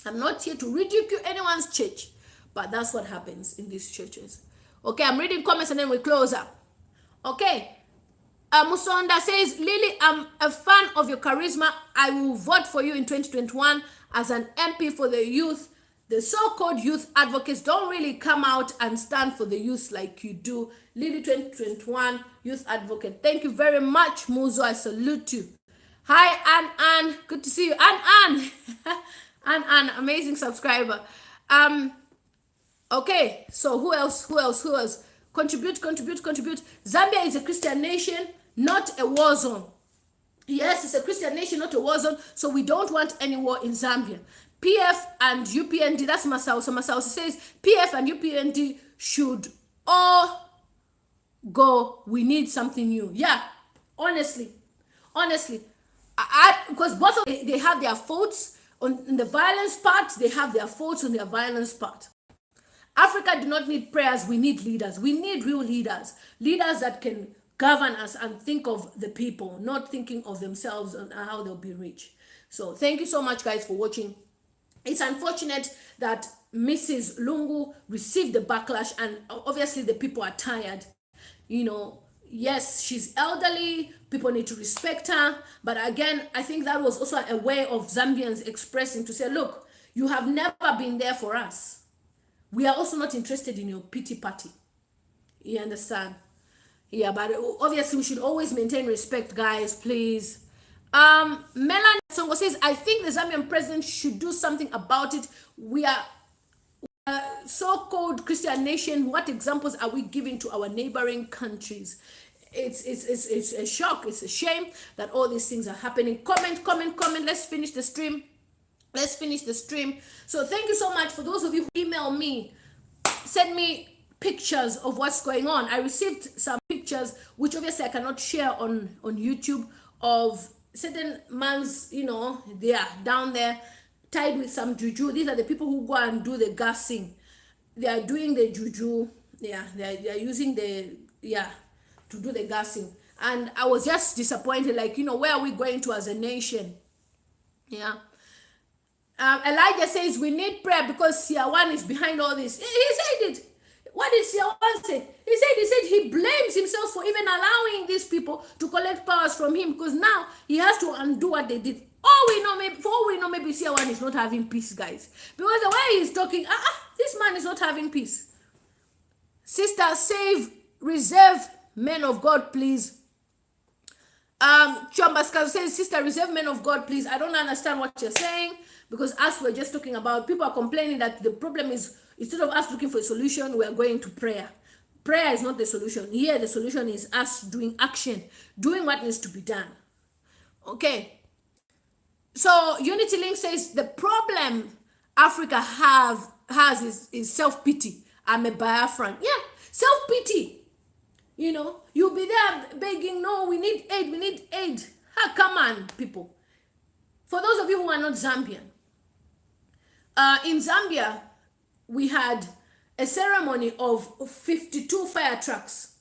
I'm not here to ridicule anyone's church, but that's what happens in these churches. Okay, I'm reading comments and then we close up. Okay. Musonda says, Lily, I'm a fan of your charisma. I will vote for you in 2021 as an MP for the youth. The so-called youth advocates don't really come out and stand for the youth like you do. Lily 2021 youth advocate. Thank you very much, Muzo. I salute you. Hi, Ann. Good to see you. Ann. Ann, amazing subscriber. Okay, so who else? Contribute. Zambia is a Christian nation, not a war zone. Yes, it's a Christian nation, not a war zone, so we don't want any war in Zambia. PF and UPND, that's Masao. So Masao says PF and UPND should all go. We need something new. Yeah, honestly. Because both of them, they have their faults on the violence part, they have their faults on their violence part. Africa do not need prayers, we need leaders. We need real leaders. Leaders that can govern us and think of the people, not thinking of themselves and how they'll be rich. So thank you so much, guys, for watching. It's unfortunate that Mrs. Lungu received the backlash, and obviously the people are tired. You know, yes, she's elderly, people need to respect her, but again, I think that was also a way of Zambians expressing to say, look, you have never been there for us. We are also not interested in your pity party. You understand? Yeah, but obviously we should always maintain respect, guys, please. Melanie Songo says, I think the Zambian president should do something about it. We are a so-called Christian nation. What examples are we giving to our neighboring countries? It's a shock. It's a shame that all these things are happening. Comment. Let's finish the stream. So thank you so much for those of you who email me, send me pictures of what's going on. I received some pictures, which obviously I cannot share on YouTube, of certain man's, they are down there tied with some juju. These are the people who go and do the gassing. They are doing the juju. They are using to do the gassing. And I was just disappointed, like, where are we going to as a nation? Yeah. Elijah says we need prayer because Siawan is behind all this. He said it. What did Siawan say? He said he blames himself for even allowing these people to collect powers from him, because now he has to undo what they did. For all we know, maybe Siawan is not having peace, guys. Because the way he's talking, this man is not having peace. Sister, save, reserve men of God, please. Chombaska says, sister, reserve men of God, please. I don't understand what you're saying, because as we're just talking about, people are complaining that the problem is, instead of us looking for a solution, we are going to prayer. Prayer is not the solution. Here, the solution is us doing action, doing what needs to be done. Okay. So Unity Link says the problem Africa has is self-pity. I'm a Biafran. Yeah, self-pity. You'll be there begging, no, we need aid. Come on, people. For those of you who are not Zambian, in Zambia, we had a ceremony of 52 fire trucks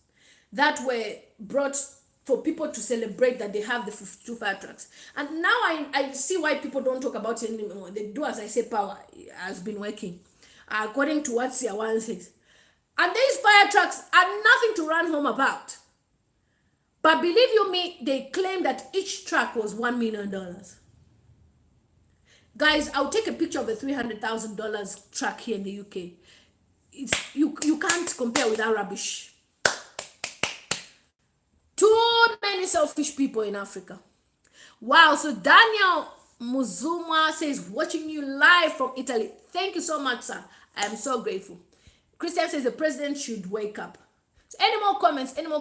that were brought for people to celebrate that they have the 52 fire trucks. And now I see why people don't talk about it anymore. They do, as I say, power has been working, according to what Siawan says. And these fire trucks are nothing to run home about. But believe you me, they claim that each truck was $1 million. Guys, I'll take a picture of a $300,000 truck here in the UK. You can't compare with that rubbish. Too many selfish people in Africa. Wow, so Daniel Muzuma says, watching you live from Italy. Thank you so much, sir. I am so grateful. Christian says the president should wake up. So any more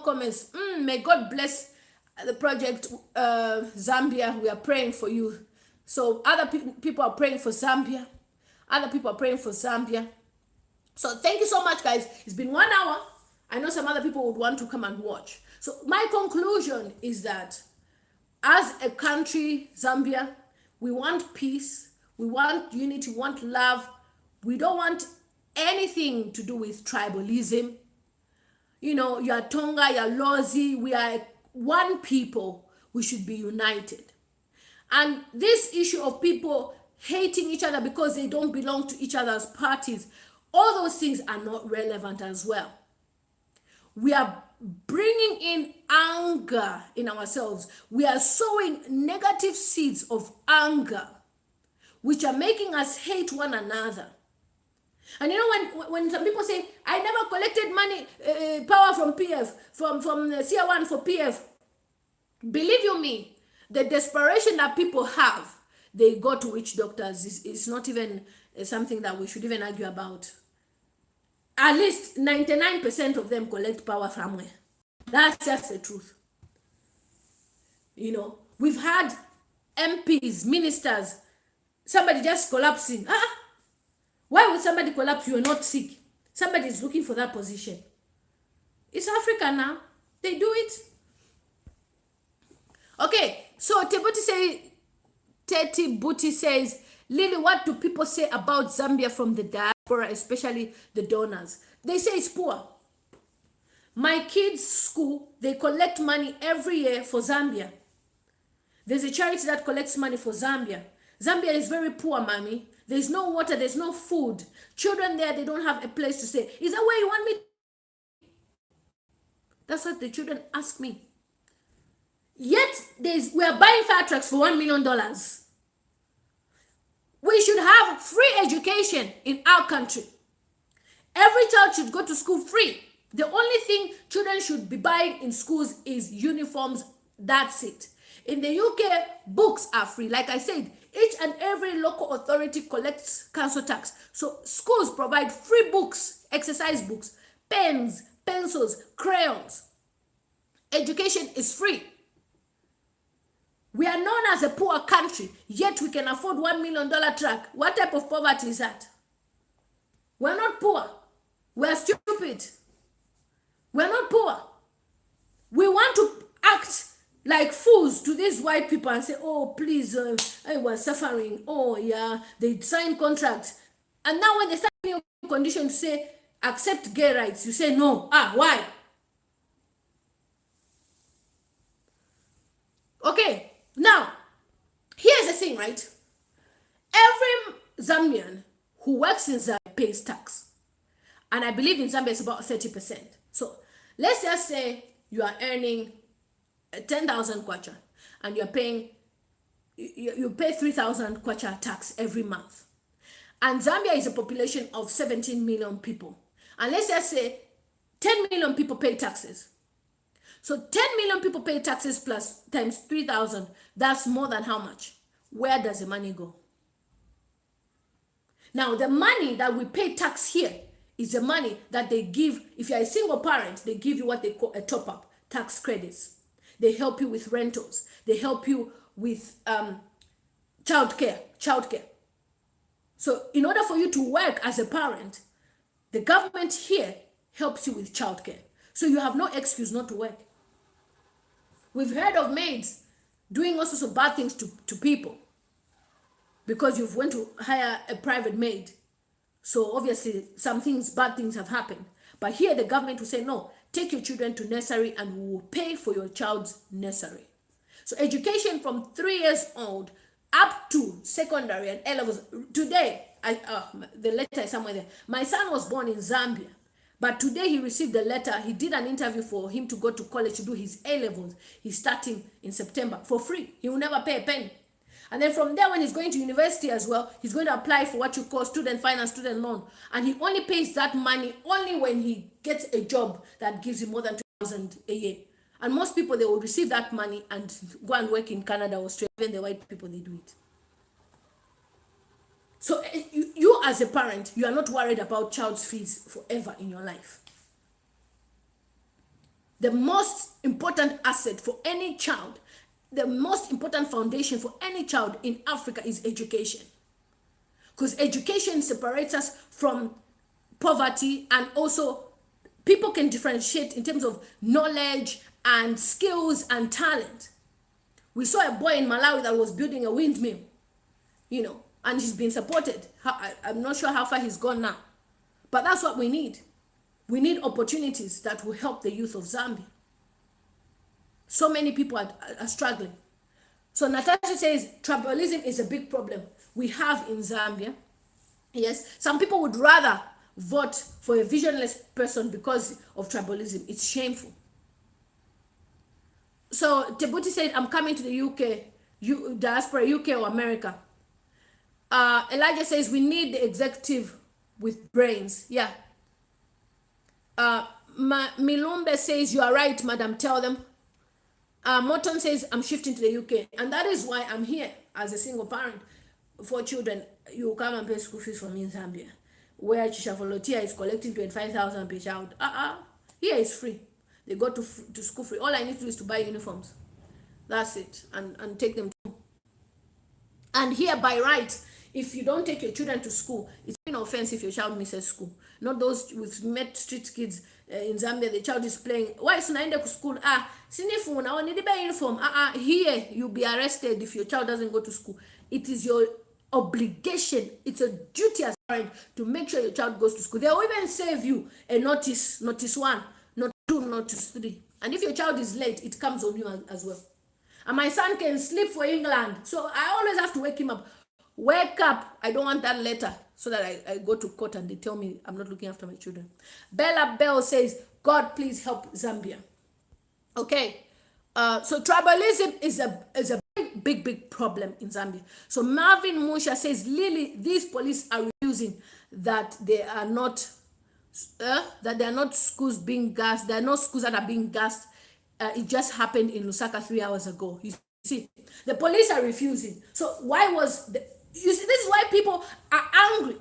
comments? May God bless the project Zambia. We are praying for you. So other people are praying for Zambia. So thank you so much, guys. It's been 1 hour. I know some other people would want to come and watch. So my conclusion is that as a country, Zambia, we want peace. We want unity. We want love. We don't want anything to do with tribalism. you're Tonga, you're Lozi, we are one people. We should be united. And this issue of people hating each other because they don't belong to each other's parties, all those things are not relevant as well. We are bringing in anger in ourselves. We are sowing negative seeds of anger, which are making us hate one another. And when some people say, I never collected money, power from PF, from CR1 for PF, believe you me, the desperation that people have, they go to witch doctors. It's not even something that we should even argue about. At least 99% of them collect power somewhere. That's just the truth. We've had MPs, ministers, somebody just collapsing. Why would somebody collapse? You are not sick. Somebody is looking for that position. It's Africa now. They do it. Okay, so Teti Buti says, Lily, what do people say about Zambia from the diaspora, especially the donors? They say it's poor. My kids' school, they collect money every year for Zambia. There's a charity that collects money for Zambia. Zambia is very poor, mommy. There's no water, there's no food. Children there, they don't have a place to stay. Is that where you want me? That's what the children ask me. Yet, we are buying fire trucks for $1 million. We should have free education in our country. Every child should go to school free. The only thing children should be buying in schools is uniforms. That's it. In the UK, books are free. Like I said, each and every local authority collects council tax. So schools provide free books, exercise books, pens, pencils, crayons. Education is free. We are known as a poor country, yet we can afford $1 million truck. What type of poverty is that? We're not poor. We're stupid. We're not poor. We want to act like fools to these white people and say, oh, please, I was suffering. Oh, yeah, they signed contracts. And now when they start giving you condition to say, accept gay rights, you say no. Why? Okay. Now, here's the thing, right? Every Zambian who works in Zambia pays tax. And I believe in Zambia it's about 30%. So, let's just say you are earning 10,000 kwacha and you're paying, you pay 3,000 kwacha tax every month. And Zambia is a population of 17 million people. And let's just say 10 million people pay taxes. So 10 million people pay taxes plus times 3,000. That's more than how much? Where does the money go? Now, the money that we pay tax here is the money that they give. If you're a single parent, they give you what they call a top-up, tax credits. They help you with rentals. They help you with childcare. So in order for you to work as a parent, the government here helps you with childcare. So you have no excuse not to work. We've heard of maids doing all sorts of bad things to people because you've went to hire a private maid. So obviously bad things have happened. But here the government will say, no, take your children to nursery and we will pay for your child's nursery. So education from 3 years old up to secondary and A-levels. Today, the letter is somewhere there. My son was born in Zambia. But today he received a letter. He did an interview for him to go to college to do his A-levels. He's starting in September for free. He will never pay a penny. And then from there, when he's going to university as well, he's going to apply for what you call student finance, student loan. And he only pays that money only when he gets a job that gives him more than 2,000 a year. And most people, they will receive that money and go and work in Canada or Australia. Even the white people, they do it. So you as a parent, you are not worried about child's fees forever in your life. The most important asset for any child, the most important foundation for any child in Africa is education. Because education separates us from poverty, and also people can differentiate in terms of knowledge and skills and talent. We saw a boy in Malawi that was building a windmill, and he's been supported. I'm not sure how far he's gone now. But that's what we need. We need opportunities that will help the youth of Zambia. So many people are struggling. So Natasha says tribalism is a big problem we have in Zambia. Yes, some people would rather vote for a visionless person because of tribalism. It's shameful. So Tebuti said, I'm coming to the UK, diaspora, UK or America. Elijah says, we need the executive with brains. Yeah. Milumbe says, you are right, madam, tell them. Morton says, I'm shifting to the UK. And that is why I'm here as a single parent. 4 children, you come and pay school fees for me in Zambia, where Chisha Volunteer is collecting 25,000 per child. Here is free. They go to school free. All I need to do is to buy uniforms. That's it. And take them to. And here, by right, if you don't take your children to school, it's an offense if your child misses school. Not those with met street kids in Zambia, the child is playing. Why is naenda to school? Sinifu na need to buy uniform. Here, you'll be arrested if your child doesn't go to school. It is your obligation. It's a duty as a parent to make sure your child goes to school. They will even save you a notice 1, notice 2, notice 3. And if your child is late, it comes on you as well. And my son can sleep for England, so I always have to wake him up. Wake up. I don't want that letter so that I go to court and they tell me I'm not looking after my children. Bella Bell says, God, please help Zambia. Okay. So tribalism is a big problem in Zambia. So Marvin Musha says, Lily, these police are refusing that they are not schools being gassed. There are no schools that are being gassed. It just happened in Lusaka 3 hours ago. You see, the police are refusing. So why was you see, this is why people are angry.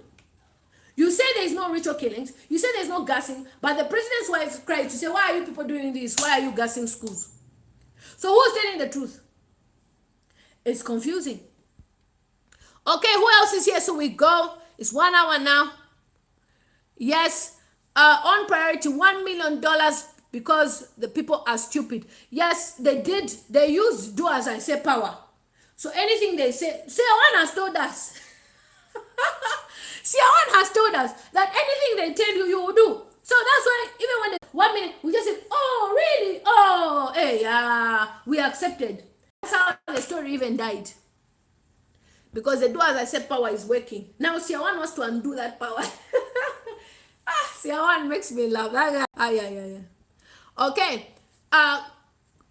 You say there is no ritual killings. You say there is no gassing, but the president's wife cried to say, why are you people doing this? Why are you gassing schools? So who's telling the truth? It's confusing. Okay, who else is here? So we go. It's 1 hour now. Yes, on priority, $1 million because the people are stupid. Yes, they did. They used do as I say power. So anything they say one has told us. One has told us that anything they tell you, you will do. So that's why even when 1 minute, we just said, oh, really? Oh, hey, we accepted. That's how the story even died. Because the do as I said power is working. Now Siawan wants to undo that power. Siawan makes me laugh. Yeah. Okay.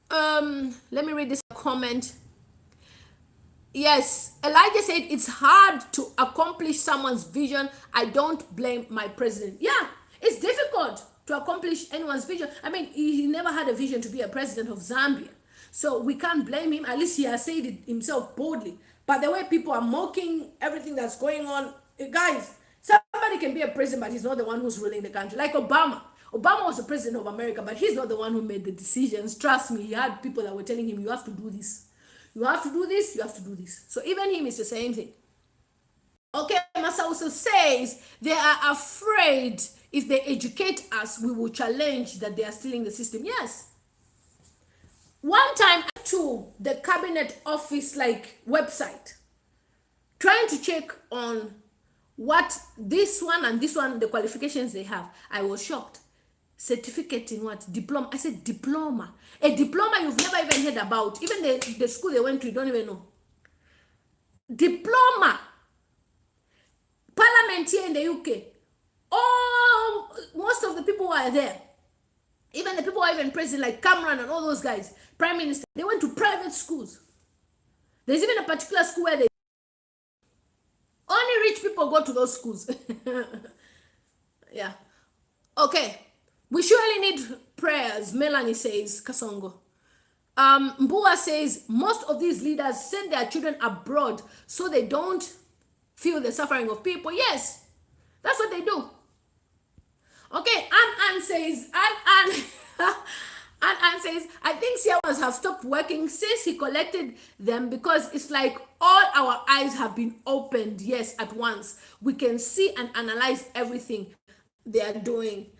Let me read this comment. Yes, Elijah said it's hard to accomplish someone's vision. I don't blame my president. Yeah, it's difficult to accomplish anyone's vision. I mean, he never had a vision to be a president of Zambia. So we can't blame him. At least he has said it himself boldly. But the way people are mocking everything that's going on, guys, somebody can be a president, but he's not the one who's ruling the country. Like Obama. Obama was the president of America, but he's not the one who made the decisions. Trust me, he had people that were telling him, you have to do this. You have to do this, you have to do this. So even him is the same thing. Okay, Masa also says they are afraid if they educate us, we will challenge that they are stealing the system. Yes. One time to the cabinet office website, trying to check on what this one and this one, the qualifications they have. I was shocked. Certificate in what? Diploma. I said diploma. A diploma you've never even heard about. Even the school they went to, you don't even know. Diploma. Parliament here in the UK. Most of the people who are there, even the people who are even present, like Cameron and all those guys, Prime Minister, they went to private schools. There's even a particular school where only rich people go to those schools. Yeah. Okay. We surely need prayers, Melanie says, Kasongo. Mbua says, most of these leaders send their children abroad so they don't feel the suffering of people. Yes, that's what they do. Okay, Ann says, Ann says, I think CRs have stopped working since he collected them because it's like all our eyes have been opened, yes, at once. We can see and analyze everything they are doing.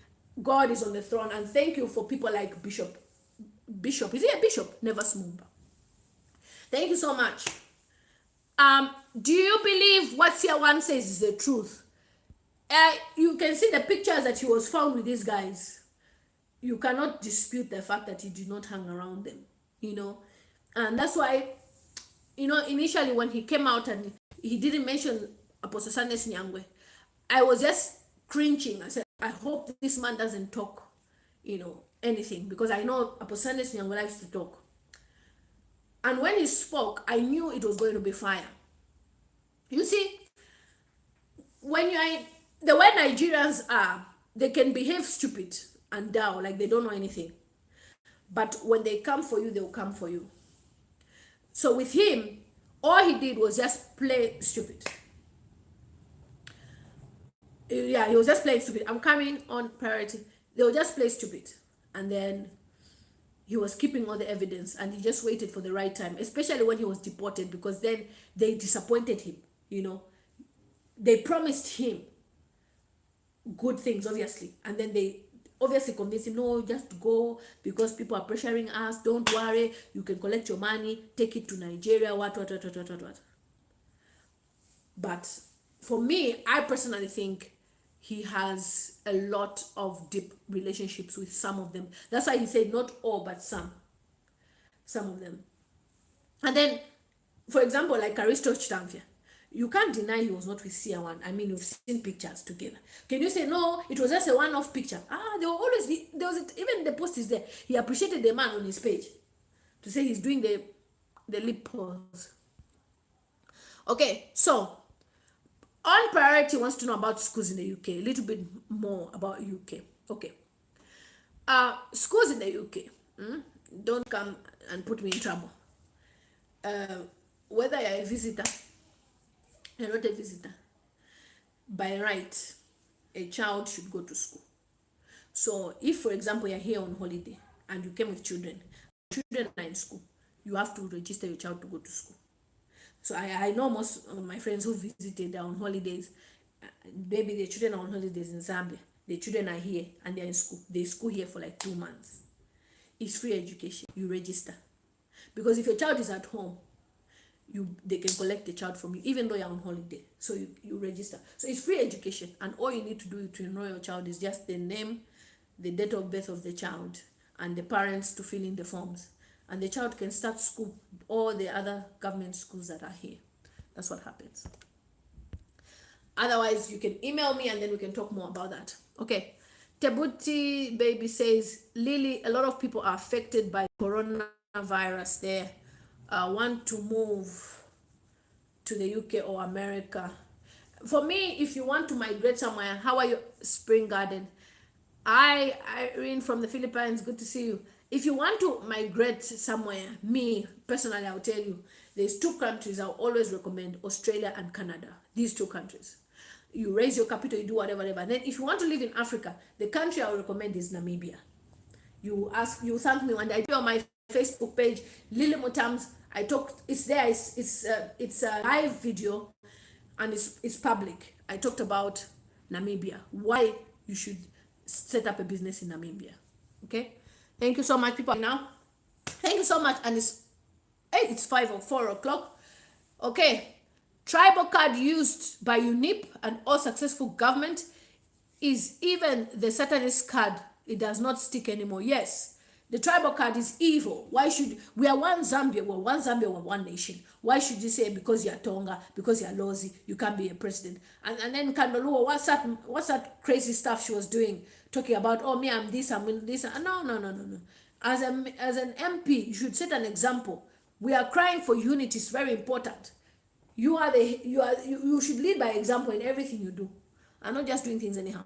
God is on the throne, and thank you for people like Bishop. Is he a bishop? Never Smooth. Thank you so much. Do you believe what Sia1 says is the truth? You can see the pictures that he was found with these guys. You cannot dispute the fact that he did not hang around them, you know. And that's why, you know, initially when he came out and he didn't mention Apostle Sanes Nyangwe, I was just cringing. I said, I hope this man doesn't talk, you know, anything, because I know Apostle Sanes Nyangwe likes to talk. And when he spoke, I knew it was going to be fire. You see, when you're the way Nigerians are, they can behave stupid and down, like they don't know anything. But when they come for you, they will come for you. So with him, all he did was just play stupid. Yeah, he was just playing stupid. I'm coming on priority. They will just play stupid. And then he was keeping all the evidence and he just waited for the right time, especially when he was deported, because then they disappointed him, you know. They promised him good things, obviously, and then they obviously convinced him, no, just go, because people are pressuring us, don't worry, you can collect your money, take it to Nigeria, what. But for me, I personally think he has a lot of deep relationships with some of them. That's why he said not all, but some of them. And then, for example, like Aristo Chitamfia, you can't deny he was not with SEER one. I mean, you've seen pictures together. Can you say, no, it was just a one-off picture? There were always, there was, even the post is there. He appreciated the man on his page to say he's doing the lip pause. Okay, so, on priority wants to know about schools in the UK, a little bit more about UK. Okay. Schools in the UK, don't come and put me in trouble. Whether you're a visitor, you're not a visitor, by right, a child should go to school. So if, for example, you're here on holiday and you came with children are in school, you have to register your child to go to school. So I know most of my friends who visited, they're on holidays. Maybe their children are on holidays in Zambia. Their children are here and they're in school. They're school here for like 2 months. It's free education. You register. Because if your child is at home, they can collect the child from you, even though you're on holiday. So you register. So it's free education. And all you need to do to enroll your child is just the name, the date of birth of the child, and the parents to fill in the forms. And the child can start school, all the other government schools that are here. That's what happens. Otherwise, you can email me and then we can talk more about that. Okay. Tebuti Baby says, Lily, a lot of people are affected by coronavirus there. Want to move to the UK or America. For me, if you want to migrate somewhere, how are you, Spring Garden? Irene from the Philippines, good to see you. If you want to migrate somewhere, me personally, I'll tell you, there's 2 countries I'll always recommend, Australia and Canada. These 2 countries. You raise your capital, you do whatever. And then if you want to live in Africa, the country I will recommend is Namibia. You thank me when I do on my Facebook page, Lily Mutams. I talked, it's there, it's a live video and it's public. I talked about Namibia, why you should set up a business in Namibia. Okay, thank you so much, people. Now, thank you so much. And it's 5 or 4 o'clock. Okay, tribal card used by UNIP and all successful government is even the Satanist card. It does not stick anymore. Yes, the tribal card is evil. Why should we are one Zambia? We're one Zambia. We're one nation. Why should you say because you're Tonga, because you're Lozi, you can't be a president? And then Kandoluwa, what's that crazy stuff she was doing, talking about? Oh, me, I'm this, I'm this. No. As an MP, you should set an example. We are crying for unity. It's very important. You should lead by example in everything you do, and not just doing things anyhow.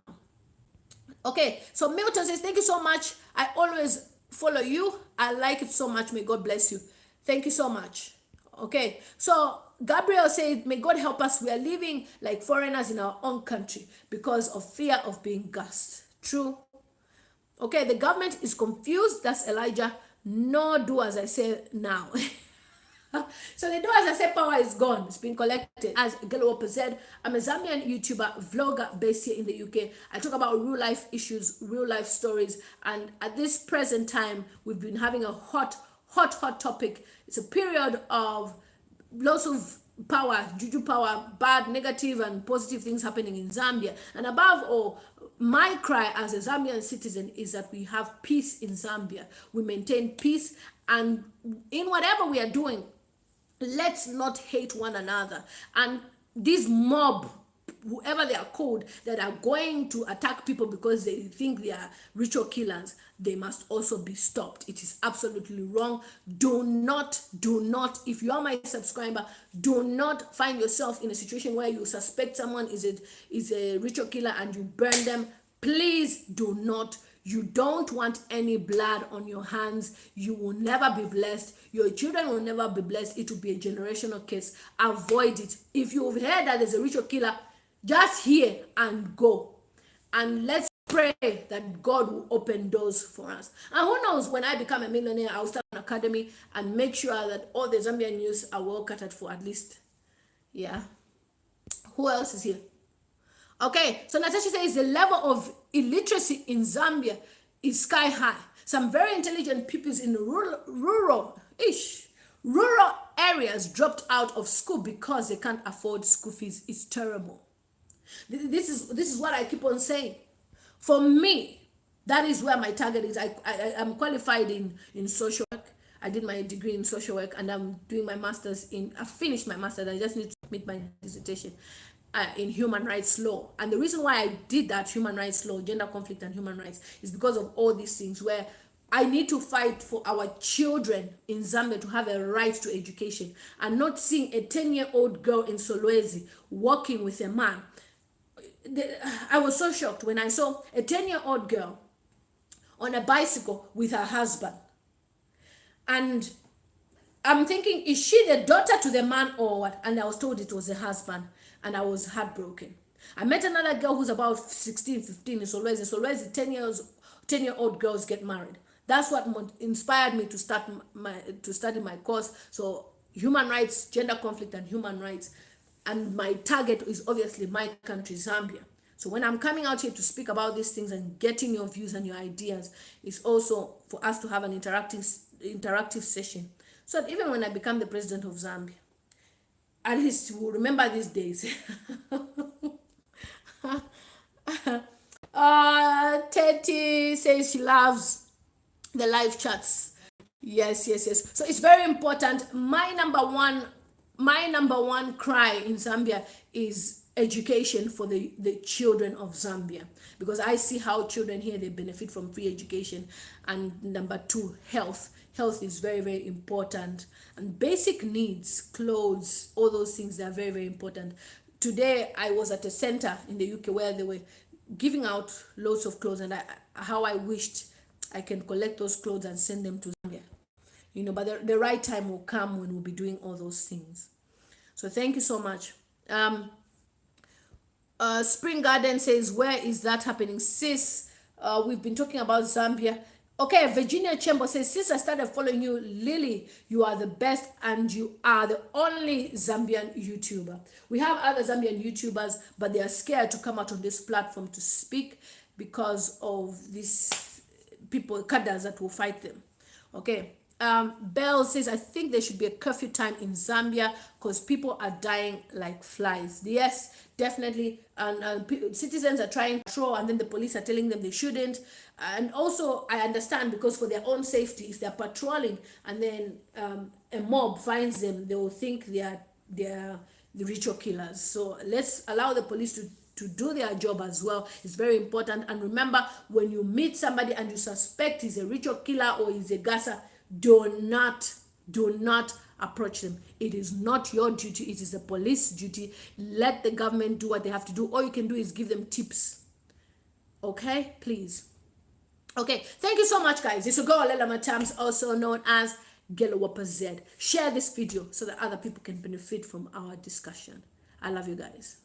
Okay, so Milton says, thank you so much. I always follow you. I like it so much. May God bless you. Thank you so much. Okay, so Gabriel said, may God help us. We are living like foreigners in our own country because of fear of being gassed. True. Okay, the government is confused. That's Elijah. No, do as I say now. So the do as I say power is gone. It's been collected. As Galopa said, I'm a Zambian YouTuber, vlogger based here in the UK. I talk about real life issues, real life stories. And at this present time, we've been having a hot topic. It's a period of lots of power, juju power, bad, negative, and positive things happening in Zambia. And above all, my cry as a Zambian citizen is that we have peace in Zambia. We maintain peace, and in whatever we are doing, let's not hate one another. And this mob, whoever they are called, that are going to attack people because they think they are ritual killers, they must also be stopped. It is absolutely wrong. Do not, if you are my subscriber, do not find yourself in a situation where you suspect someone is a ritual killer and you burn them. Please do not. You don't want any blood on your hands. You will never be blessed. Your children will never be blessed. It will be a generational curse. Avoid it. If you've heard that there's a ritual killer, just hear and go. And let's pray that God will open doors for us. And who knows, when I become a millionaire, I'll start an academy and make sure that all the Zambian youths are well catered for, at least. Yeah. Who else is here? Okay, so Natasha says the level of illiteracy in Zambia is sky high. Some very intelligent pupils in rural areas dropped out of school because they can't afford school fees. It's terrible. This is what I keep on saying. For me, that is where my target is. I'm qualified in social work. I did my degree in social work, and I'm doing my master's I finished my master's. I just need to submit my dissertation in human rights law. And the reason why I did that, human rights law, gender conflict and human rights, is because of all these things where I need to fight for our children in Zambia to have a right to education, and not seeing a 10-year-old girl in Solwezi walking with a man. I was so shocked when I saw a 10-year-old girl on a bicycle with her husband. And I'm thinking, is she the daughter to the man or what? And I was told it was the husband, and I was heartbroken. I met another girl who's about 16, 15 in Solwezi. In Solwezi, 10-year-old girls get married. That's what inspired me to study my course. So human rights, gender conflict, and human rights. And my target is obviously my country, Zambia. So when I'm coming out here to speak about these things and getting your views and your ideas, it's also for us to have an interactive session. So that even when I become the president of Zambia, at least we'll remember these days. Teti says she loves the live chats. Yes. So it's very important. My number one cry in Zambia is education for the children of Zambia, because I see how children here, they benefit from free education. And number two, health is very, very important, and basic needs, clothes, all those things, they are very, very important. Today I was at a center in the UK where they were giving out loads of clothes, and how I wished I can collect those clothes and send them to Zambia, but the right time will come when we'll be doing all those things. So thank you so much. Spring Garden says, where is that happening? Sis, we've been talking about Zambia. Okay, Virginia Chamber says, since I started following you, Lily, you are the best, and you are the only Zambian YouTuber. We have other Zambian YouTubers, but they are scared to come out on this platform to speak because of these people, cadres that will fight them. Okay. Bell says, I think there should be a curfew time in Zambia because people are dying like flies. Yes, definitely. And citizens are trying to patrol, and then the police are telling them they shouldn't. And also, I understand, because for their own safety, if they're patrolling and then a mob finds them, they will think they are the ritual killers. So let's allow the police to do their job as well. It's very important. And remember, when you meet somebody and you suspect he's a ritual killer or he's a gasser, do not approach them. It is not your duty. It is the police duty. Let the government do what they have to do. All you can do is give them tips. Okay, please. Okay, thank you so much, guys. This is Olela Matams, also known as Gelowapa Z. Share this video so that other people can benefit from our discussion. I love you guys.